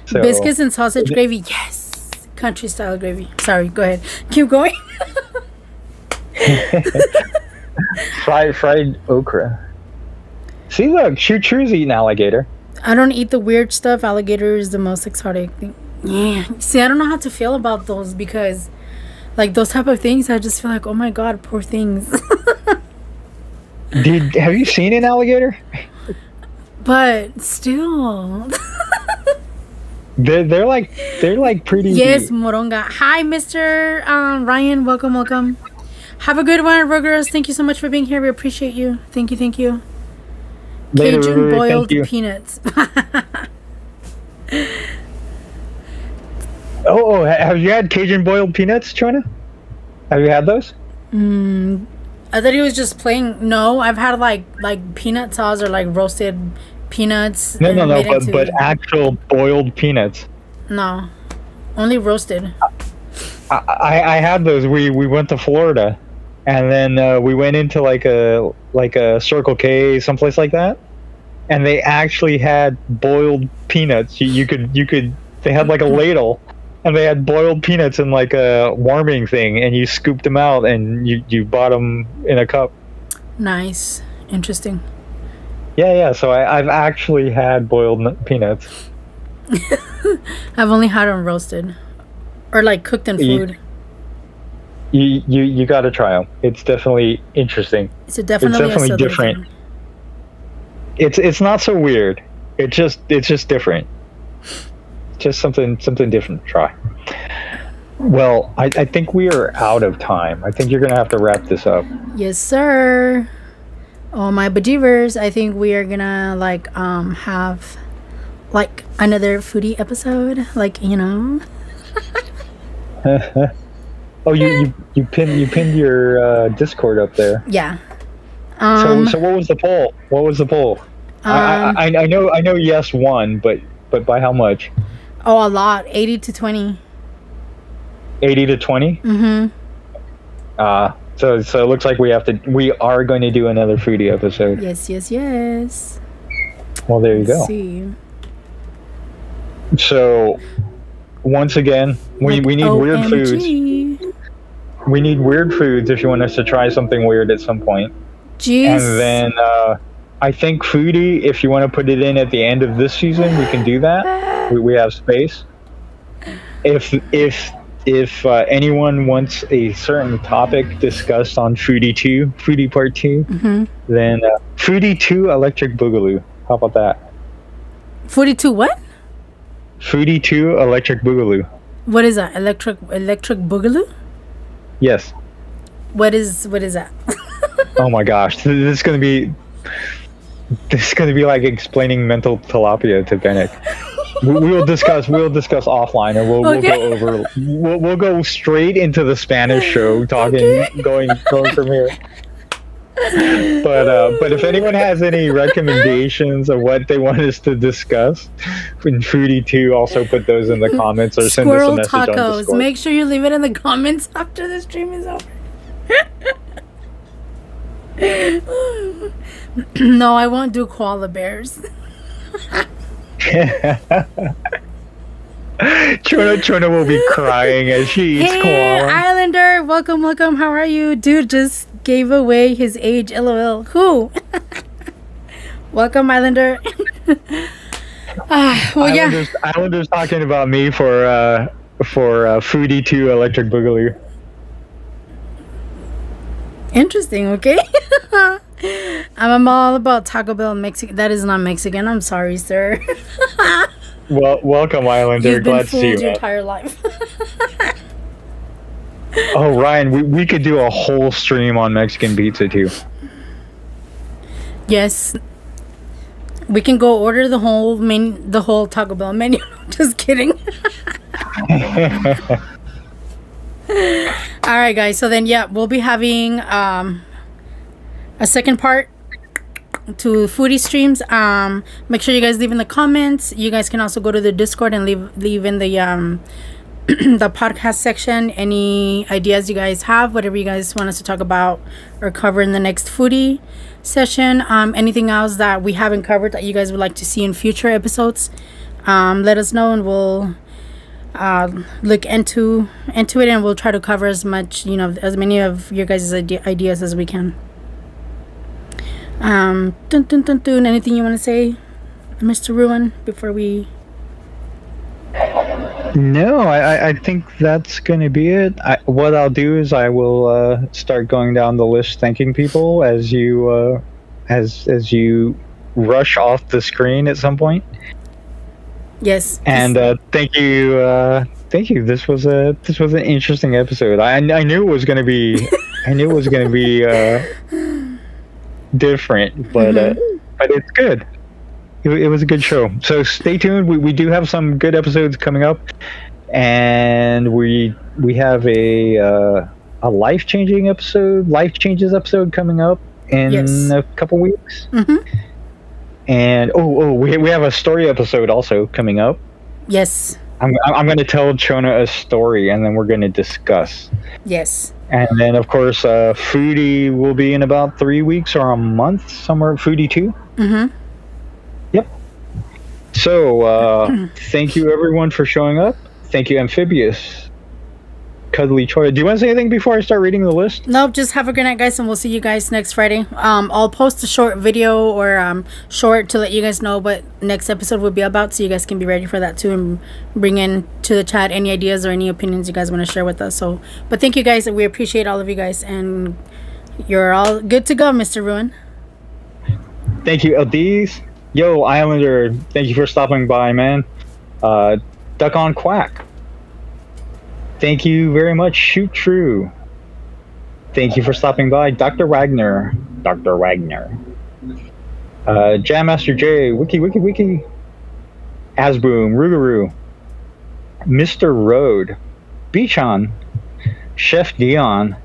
So, biscuits and sausage gravy, yes. Country style gravy. Sorry, go ahead. Keep going. fried okra. See, look, Chu's eating alligator. I don't eat the weird stuff. Alligator is the most exotic thing. Yeah. See, I don't know how to feel about those because, like, those type of things, I just feel like, oh my god, poor things. Dude, have you seen an alligator? But still. They're like pretty. Yes, moronga. Hi, Mr. Ryan. Welcome. Have a good one, Ruggers. Thank you so much for being here. We appreciate you. Thank you. Later, Cajun boiled thank you. peanuts. Oh, have you had Cajun boiled peanuts, Chona? Have you had those? I thought he was just plain. No, I've had like peanut sauce or like roasted peanuts. No, but actual boiled peanuts. No, only roasted. I had those. We went to Florida, and then we went into like a Circle K, someplace like that, and they actually had boiled peanuts. You could. They had like a ladle. And they had boiled peanuts in like a warming thing, and you scooped them out, and you bought them in a cup. Nice, interesting. Yeah. So I've actually had boiled peanuts. I've only had them roasted, or like cooked in food. You got to try them. It's definitely interesting. It's definitely different. It's not so weird. It's just different. Just something different to try. Well, I think we are out of time. I think you're gonna have to wrap this up. Yes, sir. Oh my bejeevers! I think we are gonna have like another foodie episode. Oh, you pinned your Discord up there. Yeah. So what was the poll? I know yes won, but by how much? Oh, a lot. 80 to 20. 80 to 20? Mm-hmm. So it looks like we are going to do another foodie episode. Yes. Well, there you go. See. So once again, we need weird foods. We need weird foods if you want us to try something weird at some point. Jeez. And then I think Foodie, if you want to put it in at the end of this season, we can do that. We have space. If anyone wants a certain topic discussed on Foodie Part 2, then Foodie 2 Electric Boogaloo. How about that? 42 what? Foodie 2 Electric Boogaloo. What is that? Electric Boogaloo? Yes. What is that? Oh my gosh, this is gonna be like explaining mental tilapia to Bennett. We'll discuss offline, and we'll go over. We'll go straight into the Spanish show, talking, going from here. But if anyone has any recommendations of what they want us to discuss in Foodie 2, also put those in the comments or send us a message on tacos. Discord. Make sure you leave it in the comments after the stream is over. No, I won't do koala bears. Chona will be crying as she eats Hey, koala. Islander, welcome. How are you? Dude just gave away his age. LOL. Who? Welcome, Islander. Yeah. Islander's talking about me for Foodie 2 Electric Boogaloo. Interesting. Okay. I'm all about Taco Bell Mexican. That is not Mexican. I'm sorry, sir. Well, welcome, Islander. You've been Glad to see fooled you. your entire life. Oh, Ryan, we could do a whole stream on Mexican pizza too. Yes. We can go order the whole Taco Bell menu. Just kidding. All right, guys. So then, yeah, we'll be having a second part to Foodie streams. Make sure you guys leave in the comments. You guys can also go to the Discord and leave in the the podcast section any ideas you guys have, whatever you guys want us to talk about or cover in the next Foodie session. Anything else that we haven't covered that you guys would like to see in future episodes, let us know, and we'll look into it, and we'll try to cover as much, as many of your guys' ideas as we can. Anything you want to say, Mr. Ruin, before we... No, I think that's going to be it. What I'll do is I will start going down the list, thanking people as you rush off the screen at some point. Yes. And thank you. This was an interesting episode. I knew it was going to be different, but it's good. It was a good show. So stay tuned. We do have some good episodes coming up, and we have a life changes episode coming up in a couple weeks. And we have a story episode also coming up. Yes. I'm going to tell Chona a story, and then we're going to discuss. Yes. And then, of course, Foodie will be in about 3 weeks or a month, somewhere. Foodie 2. Yep. So, thank you, everyone, for showing up. Thank you, Amphibious. Cuddly Chora. Do you want to say anything before I start reading the list? Nope, just have a good night, guys, and we'll see you guys next Friday. I'll post a short video or short to let you guys know what next episode will be about, so you guys can be ready for that too, and bring in to the chat any ideas or any opinions you guys want to share with us. So, but thank you guys, and we appreciate all of you guys, and you're all good to go, Mr. Ruin. Thank you, Eldiz. Yo, Islander, thank you for stopping by, man. Duck on Quack. Thank you very much, Shoot True. Thank you for stopping by, Dr. Wagner. Jam Master J, Wiki. Asboom, Rugaroo. Mr. Road. Beachon. Chef Dion.